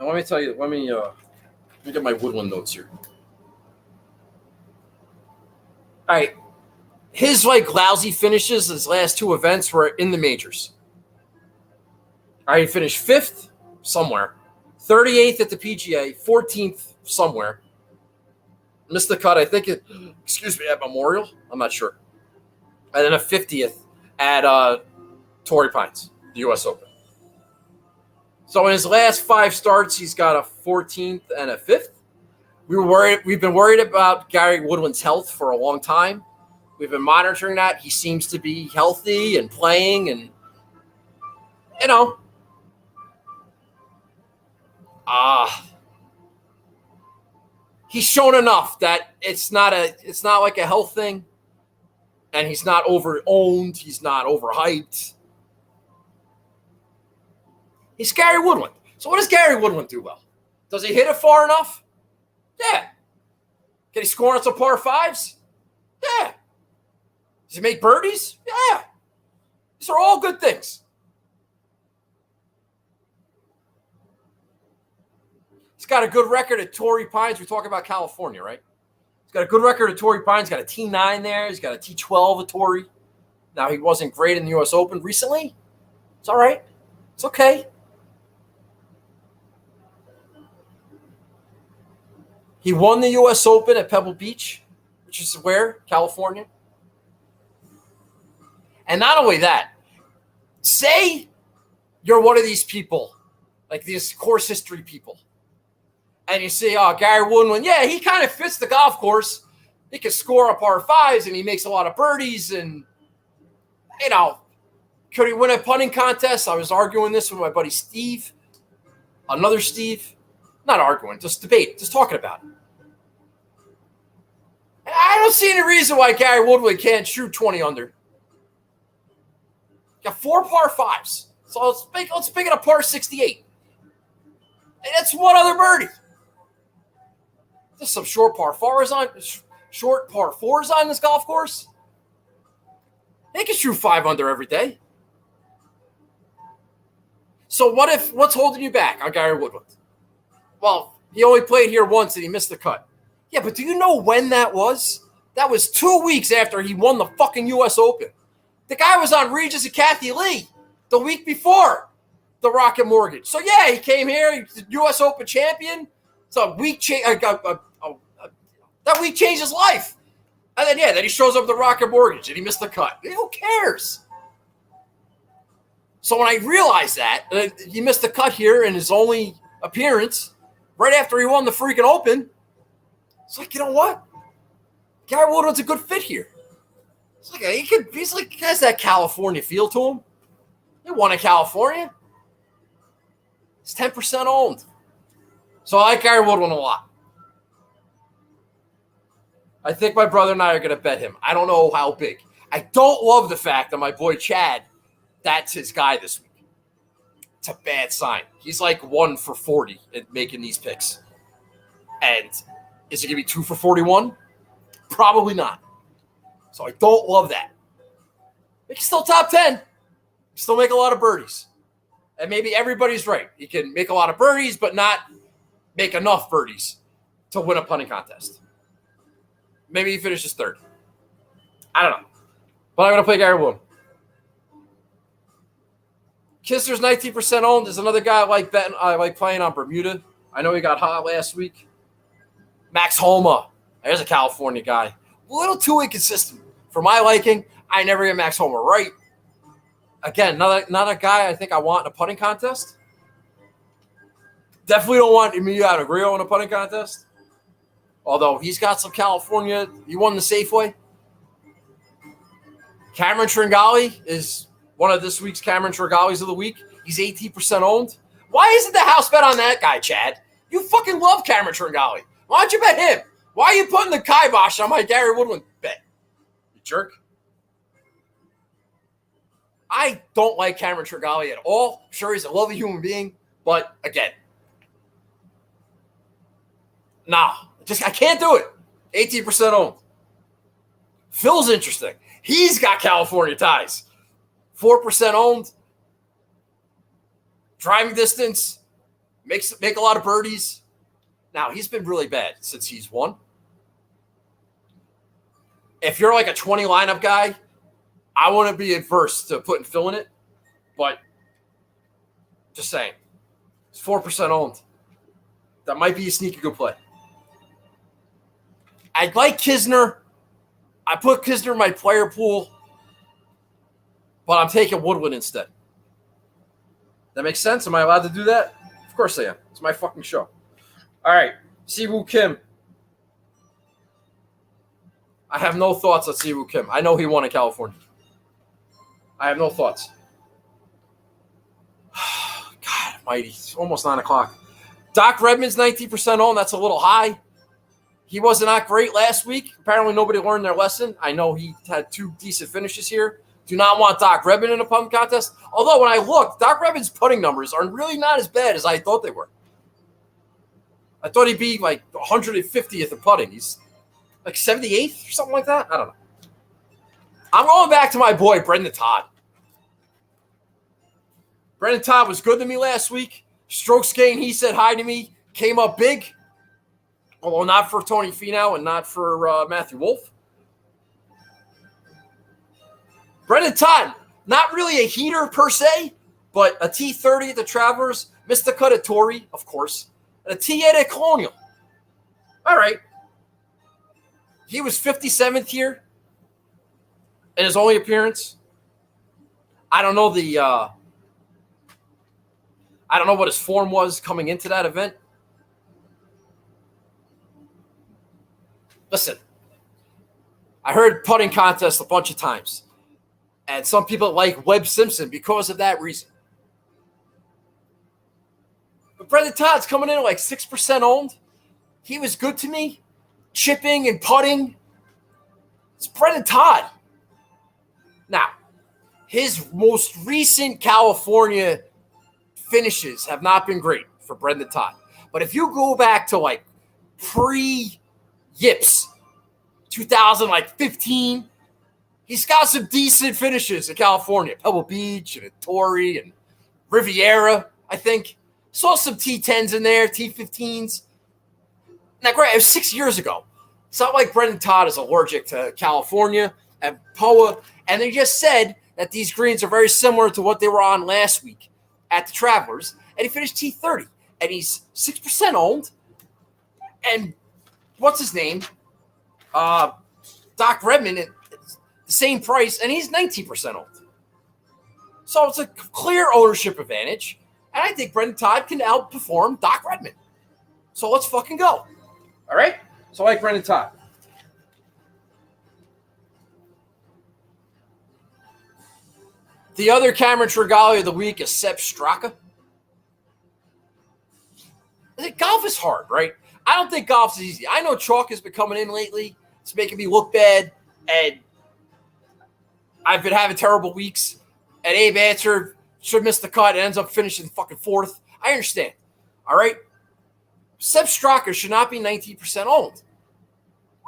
Now let me tell you. Let me get my Woodland notes here. All right, his lousy finishes, his last two events were in the majors. All right, he finished 5th somewhere, 38th at the PGA, 14th somewhere. Missed the cut, I think, at Memorial. I'm not sure. And then a 50th at Torrey Pines, the U.S. Open. So in his last 5 starts, he's got a 14th and a 5th. We've been worried about Gary Woodland's health for a long time. We've been monitoring that. He seems to be healthy and playing, and he's shown enough that it's not like a health thing, and he's not over-owned. He's not overhyped. He's Gary Woodland. So what does Gary Woodland do well? Does he hit it far enough? Yeah. Can he score on some par 5s? Yeah. Does he make birdies? Yeah. These are all good things. He's got a good record at Torrey Pines. We're talking about California, right? He's got a good record at Torrey Pines. He's got a T9 there. He's got a T12 at Torrey. Now, he wasn't great in the U.S. Open recently. It's all right. It's okay. He won the U.S. Open at Pebble Beach, which is where? California. And not only that, say you're one of these people, like these course history people, and you say, oh, Gary Woodland, yeah, he kind of fits the golf course. He can score on par 5s, and he makes a lot of birdies, and, could he win a putting contest? I was arguing this with my buddy Steve, another Steve. Not arguing, just debate, just talking about it. I don't see any reason why Gary Woodland can't shoot 20 under. Got 4 par 5s. So let's pick it a par 68. And that's one other birdie. There's some short par 4s on this golf course. They can shoot 5 under every day. So what's holding you back on Gary Woodland? Well, he only played here once and he missed the cut. Yeah, but do you know when that was? That was 2 weeks after he won the fucking U.S. Open. The guy was on Regis and Kathy Lee the week before the Rocket Mortgage. So, yeah, he came here. He was the U.S. Open champion. So that week changed his life. And then he shows up at the Rocket Mortgage and he missed the cut. Who cares? So when I realized that, he missed the cut here in his only appearance right after he won the freaking Open, it's like, you know what? Gary Woodland's a good fit here. It's like he has that California feel to him. He won in California. He's 10% owned. So I like Gary Woodland a lot. I think my brother and I are going to bet him. I don't know how big. I don't love the fact that my boy Chad, that's his guy this week. It's a bad sign. He's like 1 for 40 at making these picks. And is it going to be 2 for 41? Probably not. So I don't love that. He can still top 10. Still make a lot of birdies. And maybe everybody's right. He can make a lot of birdies, but not make enough birdies to win a putting contest. Maybe he finishes 3rd. I don't know. But I'm going to play Gary Woodland. Kisner's 19% owned. There's another guy I like playing on Bermuda. I know he got hot last week. Max Homa. There's a California guy. A little too inconsistent. For my liking, I never get Max Homa right. Again, not a guy I think I want in a putting contest. Definitely don't want Emilio Grillo in a putting contest. Although he's got some California. He won the Safeway. Cameron Tringali is one of this week's Cameron Tringalis of the week. He's 18% owned. Why isn't the house bet on that guy, Chad? You fucking love Cameron Tringali. Why don't you bet him? Why are you putting the kibosh on my Gary Woodland bet? You jerk. I don't like Cameron Tringali at all. I'm sure he's a lovely human being, but again, no, I can't do it. 18% owned. Phil's interesting. He's got California ties. 4% owned. Driving distance. Make a lot of birdies. Now, he's been really bad since he's won. If you're like a 20 lineup guy, I wouldn't be adverse to putting Phil in it. But just saying. It's 4% owned. That might be a sneaky good play. I like Kisner. I put Kisner in my player pool, but I'm taking Woodland instead. That makes sense? Am I allowed to do that? Of course I am. It's my fucking show. All right. Siwoo Kim. I have no thoughts on Siwoo Kim. I know he won in California. I have no thoughts. God almighty. It's almost 9 o'clock. Doc Redman's 19% owned. That's a little high. He was not great last week. Apparently nobody learned their lesson. I know he had 2 decent finishes here. Do not want Doc Redman in a putting contest. Although when I looked, Doc Redman's putting numbers are really not as bad as I thought they were. I thought he'd be like 150th in putting. He's like 78th or something like that. I don't know. I'm going back to my boy, Brendan Todd. Brendan Todd was good to me last week. Strokes gain, he said hi to me. Came up big. Although not for Tony Finau and not for Matthew Wolff. Brendan Todd, not really a heater per se, but a T30 at the Travelers, missed the cut at Torrey, of course, and a T8 at Colonial. All right. He was 57th here in his only appearance. I don't know what his form was coming into that event. Listen, I heard putting contests a bunch of times, and some people like Webb Simpson because of that reason. But Brendan Todd's coming in at like 6% owned. He was good to me, chipping and putting. It's Brendan Todd. Now, his most recent California finishes have not been great for Brendan Todd. But if you go back to like pre-Yips, 2015, he's got some decent finishes in California. Pebble Beach and Torrey and Riviera, I think. Saw some T10s in there, T15s. Now, great, it was 6 years ago. It's not like Brendan Todd is allergic to California and POA. And they just said that these greens are very similar to what they were on last week at the Travelers. And he finished T30. And he's 6% owned. And what's his name? Doc Redman at the same price. And he's 19% owned. So it's a clear ownership advantage. And I think Brendan Todd can outperform Doc Redman. So let's fucking go. All right? So I like Brendan Todd. The other Cameron Tringali of the week is Sepp Straka. I think golf is hard, right? I don't think golf's easy. I know chalk has been coming in lately. It's making me look bad. And I've been having terrible weeks. And Abe Answer should miss the cut and ends up finishing fucking 4th. I understand. All right? Sepp Straka should not be 19% owned.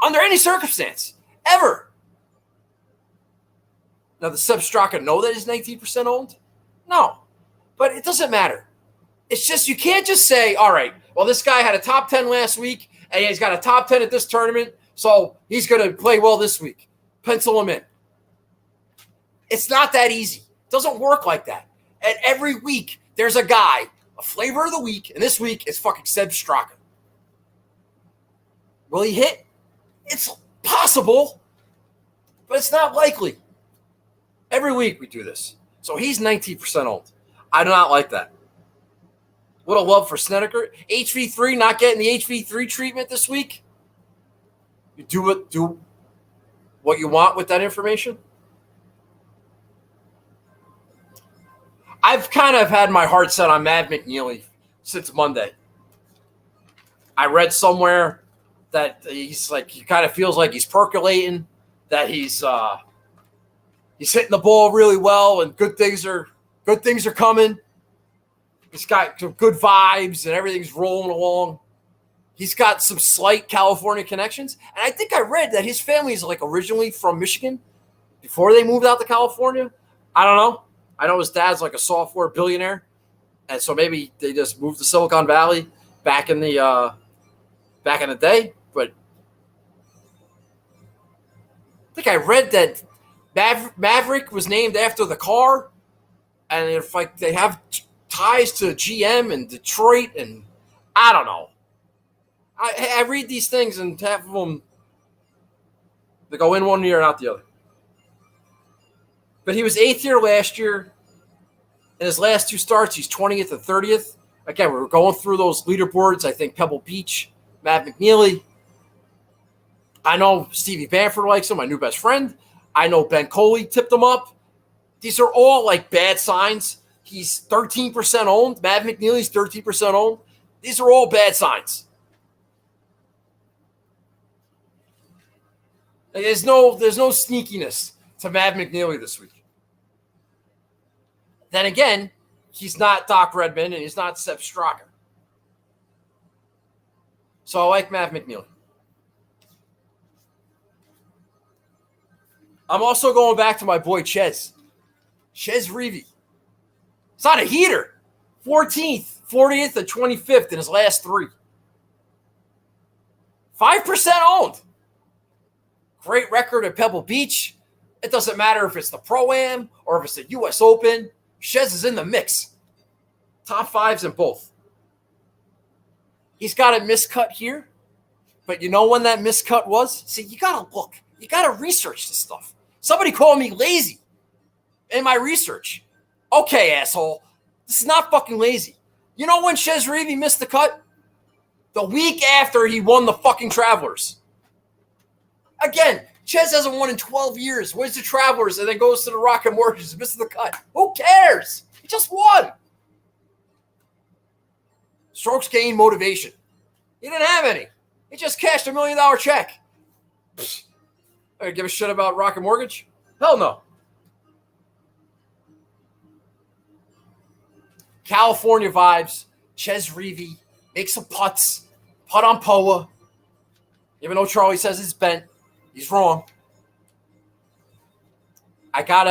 Under any circumstance. Ever. Now, does Sepp Straka know that he's 19% owned? No. But it doesn't matter. It's just, you can't just say, all right, well, this guy had a top 10 last week, and he's got a top 10 at this tournament, so he's going to play well this week. Pencil him in. It's not that easy. It doesn't work like that. And every week, there's a guy, a flavor of the week, and this week is fucking Sepp Straka. Will he hit? It's possible, but it's not likely. Every week we do this. So he's 19% owned. I do not like that. What a love for Snedeker. HV3 not getting the HV3 treatment this week. You do what you want with that information. I've kind of had my heart set on Matt McNeely since Monday. I read somewhere that he's like, he kind of feels like he's percolating, that he's hitting the ball really well, and good things are coming. He's got some good vibes and everything's rolling along. He's got some slight California connections. And I think I read that his family is like originally from Michigan before they moved out to California. I don't know. I know his dad's like a software billionaire. And so maybe they just moved to Silicon Valley back in the day. But I think I read that Maverick was named after the car. And if like they have ties to GM and Detroit, and I don't know. I read these things and half of them, they go in one year and out the other. But he was 8th year last year. In his last 2 starts, he's 20th and 30th. Again, we were going through those leaderboards. I think Pebble Beach, Matt McNeely. I know Stevie Bamford likes him, my new best friend. I know Ben Coley tipped him up. These are all like bad signs. He's 13% owned. Matt McNeely's 13% owned. These are all bad signs. There's no sneakiness to Matt McNeely this week. Then again, he's not Doc Redman and he's not Sepp Straka. So I like Matt McNeely. I'm also going back to my boy Chez Reavie. It's not a heater. 14th, 40th, and 25th in his last 3. 5% owned. Great record at Pebble Beach. It doesn't matter if it's the Pro-Am or if it's the U.S. Open. Chez is in the mix. Top 5s in both. He's got a miscut here. But you know when that miscut was? See, you got to look. You got to research this stuff. Somebody called me lazy in my research. Okay, asshole. This is not fucking lazy. You know when Chez Reavie missed the cut? The week after he won the fucking Travelers. Again, Chez hasn't won in 12 years. Wins the Travelers and then goes to the Rocket Mortgage and misses the cut. Who cares? He just won. Strokes gain motivation. He didn't have any. He just cashed $1 million check. I give a shit about Rocket Mortgage? Hell no. California vibes. Chez Reavie. Make some putts. Putt on Poa. Even though Charlie says it's bent. He's wrong. I got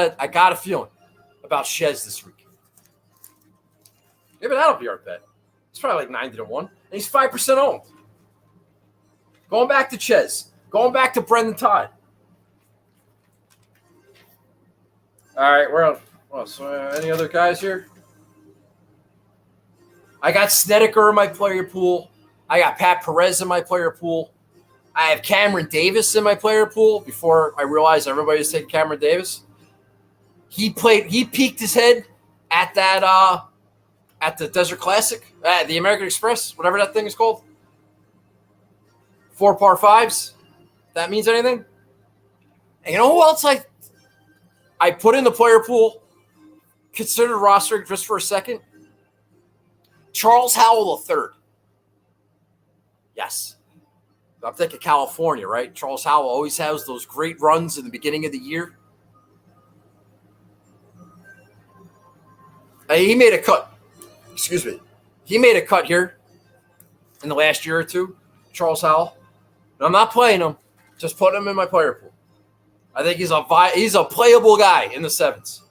a feeling about Chez this week. Maybe that'll be our bet. It's probably like 90-1. And he's 5% owned. Going back to Chez. Going back to Brendan Todd. All right, where else? Any other guys here? I got Snedeker in my player pool. I got Pat Perez in my player pool. I have Cameron Davis in my player pool before I realized everybody was taking Cameron Davis. He peaked his head at that at the Desert Classic, the American Express, whatever that thing is called. 4 par 5s. That means anything? And you know who else I put in the player pool? Considered roster just for a second. Charles Howell III. Yes. I'm thinking California, right? Charles Howell always has those great runs in the beginning of the year. He made a cut. Excuse me. He made a cut here in the last year or two, Charles Howell. And I'm not playing him. Just putting him in my player pool. I think he's a playable guy in the 7s.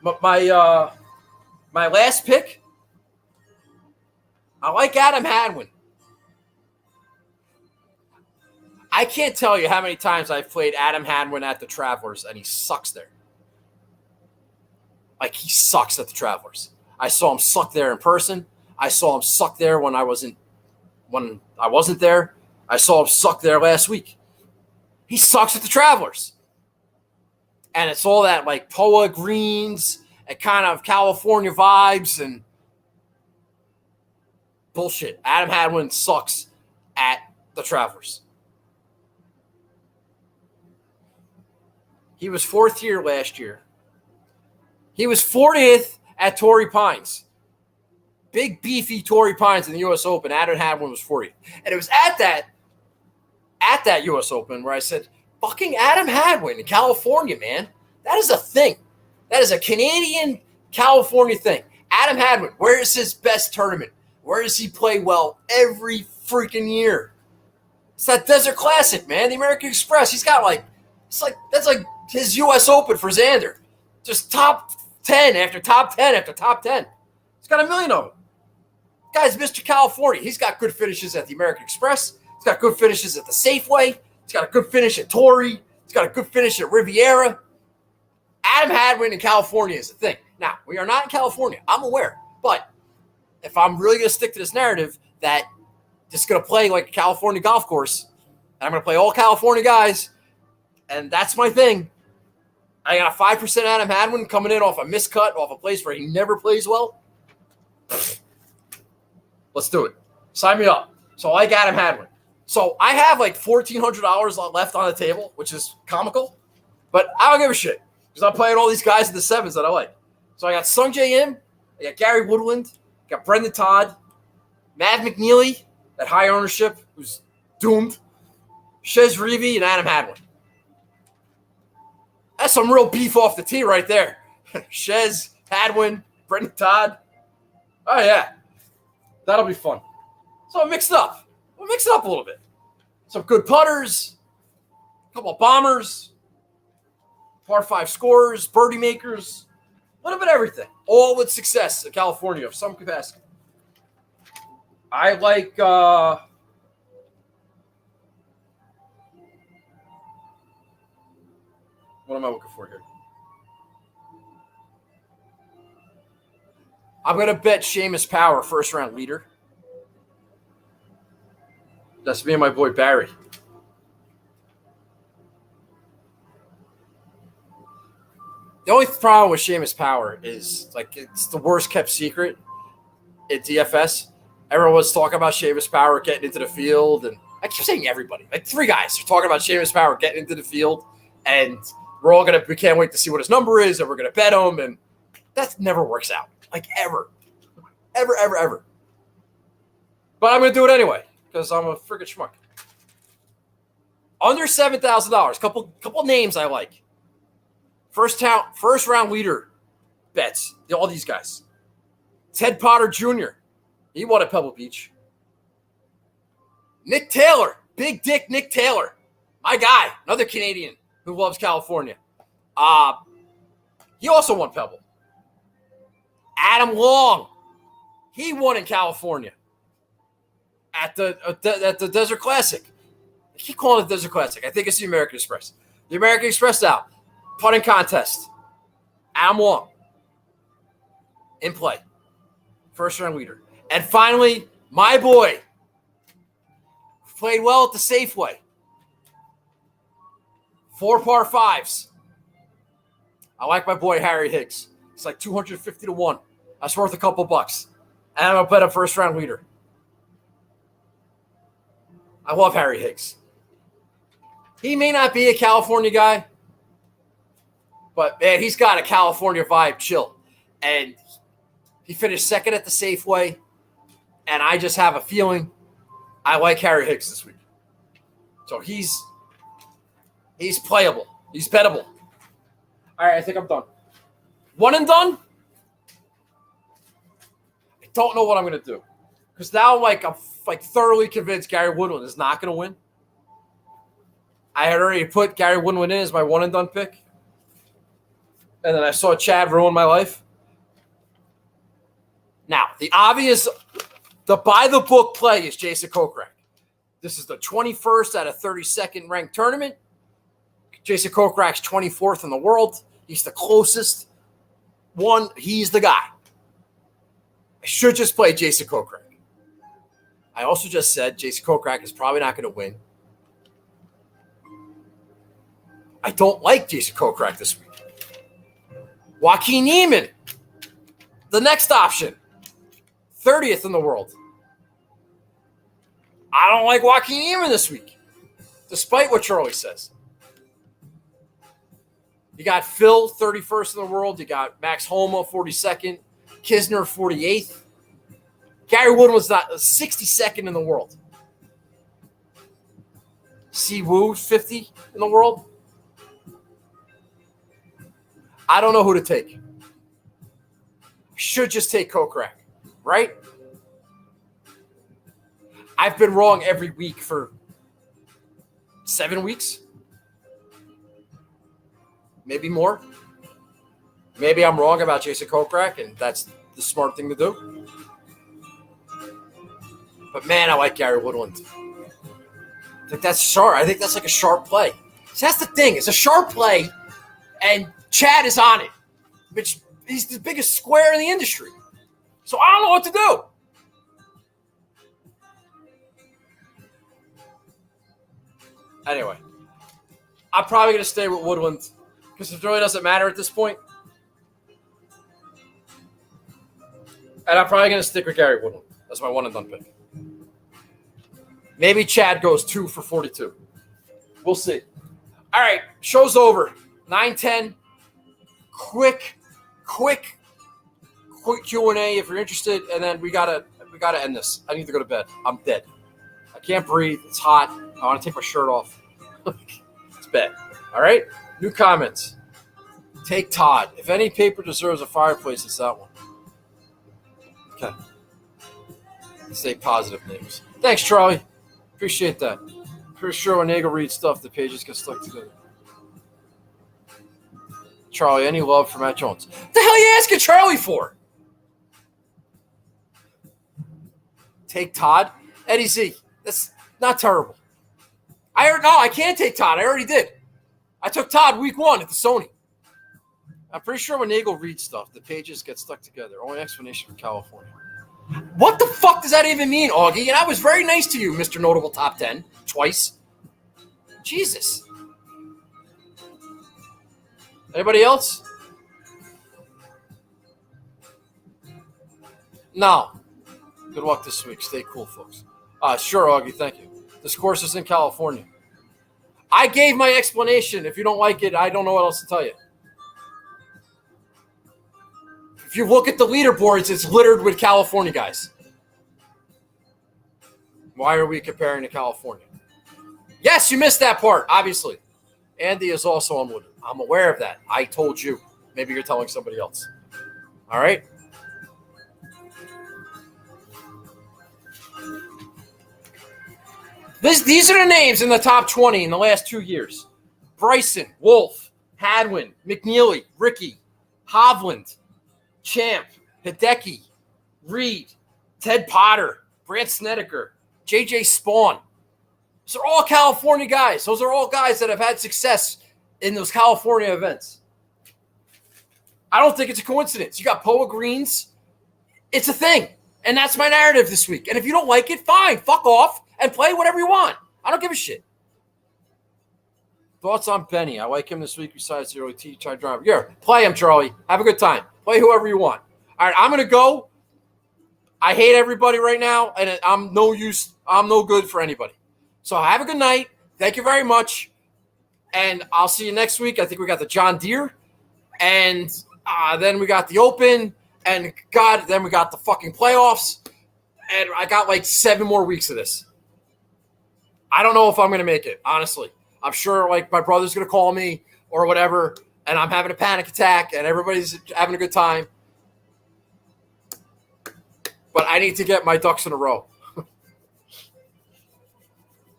But my last pick, I like Adam Hadwin. I can't tell you how many times I've played Adam Hadwin at the Travelers, and he sucks there. Like, he sucks at the Travelers. I saw him suck there in person. I saw him suck there when I wasn't there. I saw him suck there last week. He sucks at the Travelers. And it's all that, like, Poa greens and kind of California vibes and bullshit. Adam Hadwin sucks at the Travelers. He was 4th here last year. He was 40th at Torrey Pines. Big, beefy Torrey Pines in the U.S. Open. Adam Hadwin was 40th. And it was at that U.S. Open where I said, fucking Adam Hadwin in California, man. That is a thing. That is a Canadian California thing. Adam Hadwin, where is his best tournament? Where does he play well every freaking year? It's that Desert Classic, man. The American Express. He's got that's like his U.S. Open for Xander. Just top 10 after top 10 after top 10. He's got a million of them. Guy's Mr. California. He's got good finishes at the American Express. He's got good finishes at the Safeway. He's got a good finish at Torrey. He's got a good finish at Riviera. Adam Hadwin in California is a thing. Now, we are not in California. I'm aware. But if I'm really going to stick to this narrative that just going to play like a California golf course, and I'm going to play all California guys, and that's my thing, I got a 5% Adam Hadwin coming in off a miscut, off a place where he never plays well. Let's do it. Sign me up. So I like Adam Hadwin. So I have like $1,400 left on the table, which is comical, but I don't give a shit because I'm playing all these guys in the 7s that I like. So I got Sungjae Im, I got Gary Woodland, I got Brendan Todd, Matt McNeely at high ownership, who's doomed, Chez Reavie, and Adam Hadwin. That's some real beef off the tee right there. Chez, Hadwin, Brendan Todd. Oh, yeah. That'll be fun. So I mixed up. We'll mix it up a little bit. Some good putters, a couple of bombers, par 5 scorers, birdie makers, a little bit of everything. All with success in California of some capacity. I like what am I looking for here? I'm going to bet Seamus Power, first round leader. That's me and my boy Barry. The only problem with Seamus Power is like it's the worst kept secret at DFS. Everyone was talking about Seamus Power getting into the field, and I keep saying everybody. Like 3 guys are talking about Seamus Power getting into the field, and we can't wait to see what his number is, and we're gonna bet him, and that never works out. Like ever. Ever. But I'm gonna do it anyway, because I'm a freaking schmuck. Under $7,000. Couple names I like. First round leader bets. All these guys. Ted Potter Jr. He won at Pebble Beach. Nick Taylor. Big Dick Nick Taylor. My guy. Another Canadian who loves California. He also won Pebble. Adam Long. He won in California at the Desert Classic. I keep calling it the Desert Classic. I think it's the American Express. The American Express out. Putting contest. Adam Long. In play. First round leader. And finally, my boy. Played well at the Safeway. 4 par 5s. I like my boy Harry Higgs. It's like 250 to 1. That's worth a couple bucks. And I'm going to bet a first round leader. I love Harry Higgs. He may not be a California guy, but man, he's got a California vibe chill. And he finished second at the Safeway. And I just have a feeling I like Harry Higgs this week. So he's playable. He's bettable. All right, I think I'm done. One and done? I don't know what I'm going to do. Because now I'm thoroughly convinced Gary Woodland is not going to win. I had already put Gary Woodland in as my one and done pick. And then I saw Chad ruin my life. Now, the by-the-book play is Jason Kokrak. This is the 21st out of 32nd ranked tournament. Jason Kokrak's 24th in the world. He's the closest one. He's the guy. I should just play Jason Kokrak. I also just said Jason Kokrak is probably not going to win. I don't like Jason Kokrak this week. Joaquin Niemann, the next option, 30th in the world. I don't like Joaquin Niemann this week, despite what Charlie says. You got Phil, 31st in the world. You got Max Homa, 42nd. Kisner, 48th. Gary Woodland's not 62nd in the world. Si Woo, 50 in the world. I don't know who to take. Should just take Kokrak, right? I've been wrong every week for 7 weeks. Maybe more. Maybe I'm wrong about Jason Kokrak, and that's the smart thing to do. But, man, I like Gary Woodland. I think that's sharp. I think that's like a sharp play. So that's the thing. It's a sharp play, and Chad is on it. Which he's the biggest square in the industry. So I don't know what to do. Anyway, I'm probably going to stay with Woodland because it really doesn't matter at this point. And I'm probably going to stick with Gary Woodland. That's my one and done pick. Maybe Chad goes 2 for 42. We'll see. All right, show's over. 9:10. Quick Q&A if you're interested, and then we gotta end this. I need to go to bed. I'm dead. I can't breathe. It's hot. I want to take my shirt off. It's bad. All right. New comments. Take Todd. If any paper deserves a fireplace, it's that one. Okay. Stay positive, names. Thanks, Charlie. Appreciate that. Pretty sure when Nagel reads stuff, the pages get stuck together. Charlie, any love for Matt Jones? What the hell are you asking Charlie for? Take Todd? Eddie Z. That's not terrible. I can't take Todd. I already did. I took Todd week 1 at the Sony. I'm pretty sure when Nagel reads stuff, the pages get stuck together. Only explanation for California. What the fuck does that even mean, Augie? And I was very nice to you, Mr. Notable Top 10, twice. Jesus. Anybody else? No. Good luck this week. Stay cool, folks. Sure, Augie. Thank you. This course is in California. I gave my explanation. If you don't like it, I don't know what else to tell you. If you look at the leaderboards, it's littered with California guys. Why are we comparing to California? Yes, you missed that part, obviously. Andy is also on Woodland. I'm aware of that. I told you. Maybe you're telling somebody else. All right? These are the names in the top 20 in the last 2 years. Bryson, Wolf, Hadwin, McNeely, Ricky, Hovland, Champ, Hideki, Reed, Ted Potter, Brant Snedeker, J.J. Spawn. Those are all California guys. Those are all guys that have had success in those California events. I don't think it's a coincidence. You got Poa Greens. It's a thing. And that's my narrative this week. And if you don't like it, fine. Fuck off and play whatever you want. I don't give a shit. Thoughts on Benny? I like him this week besides the early tee-time driver. Yeah, play him, Charlie. Have a good time. Play whoever you want. All right, I'm going to go. I hate everybody right now, and I'm no use. I'm no good for anybody. So have a good night. Thank you very much. And I'll see you next week. I think we got the John Deere. And then we got the Open. And, God, then we got the fucking playoffs. And I got like 7 more weeks of this. I don't know if I'm going to make it, honestly. I'm sure like my brother's going to call me or whatever. And I'm having a panic attack. And everybody's having a good time. But I need to get my ducks in a row.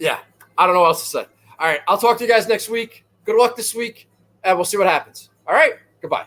Yeah, I don't know what else to say. All right, I'll talk to you guys next week. Good luck this week, and we'll see what happens. All right, goodbye.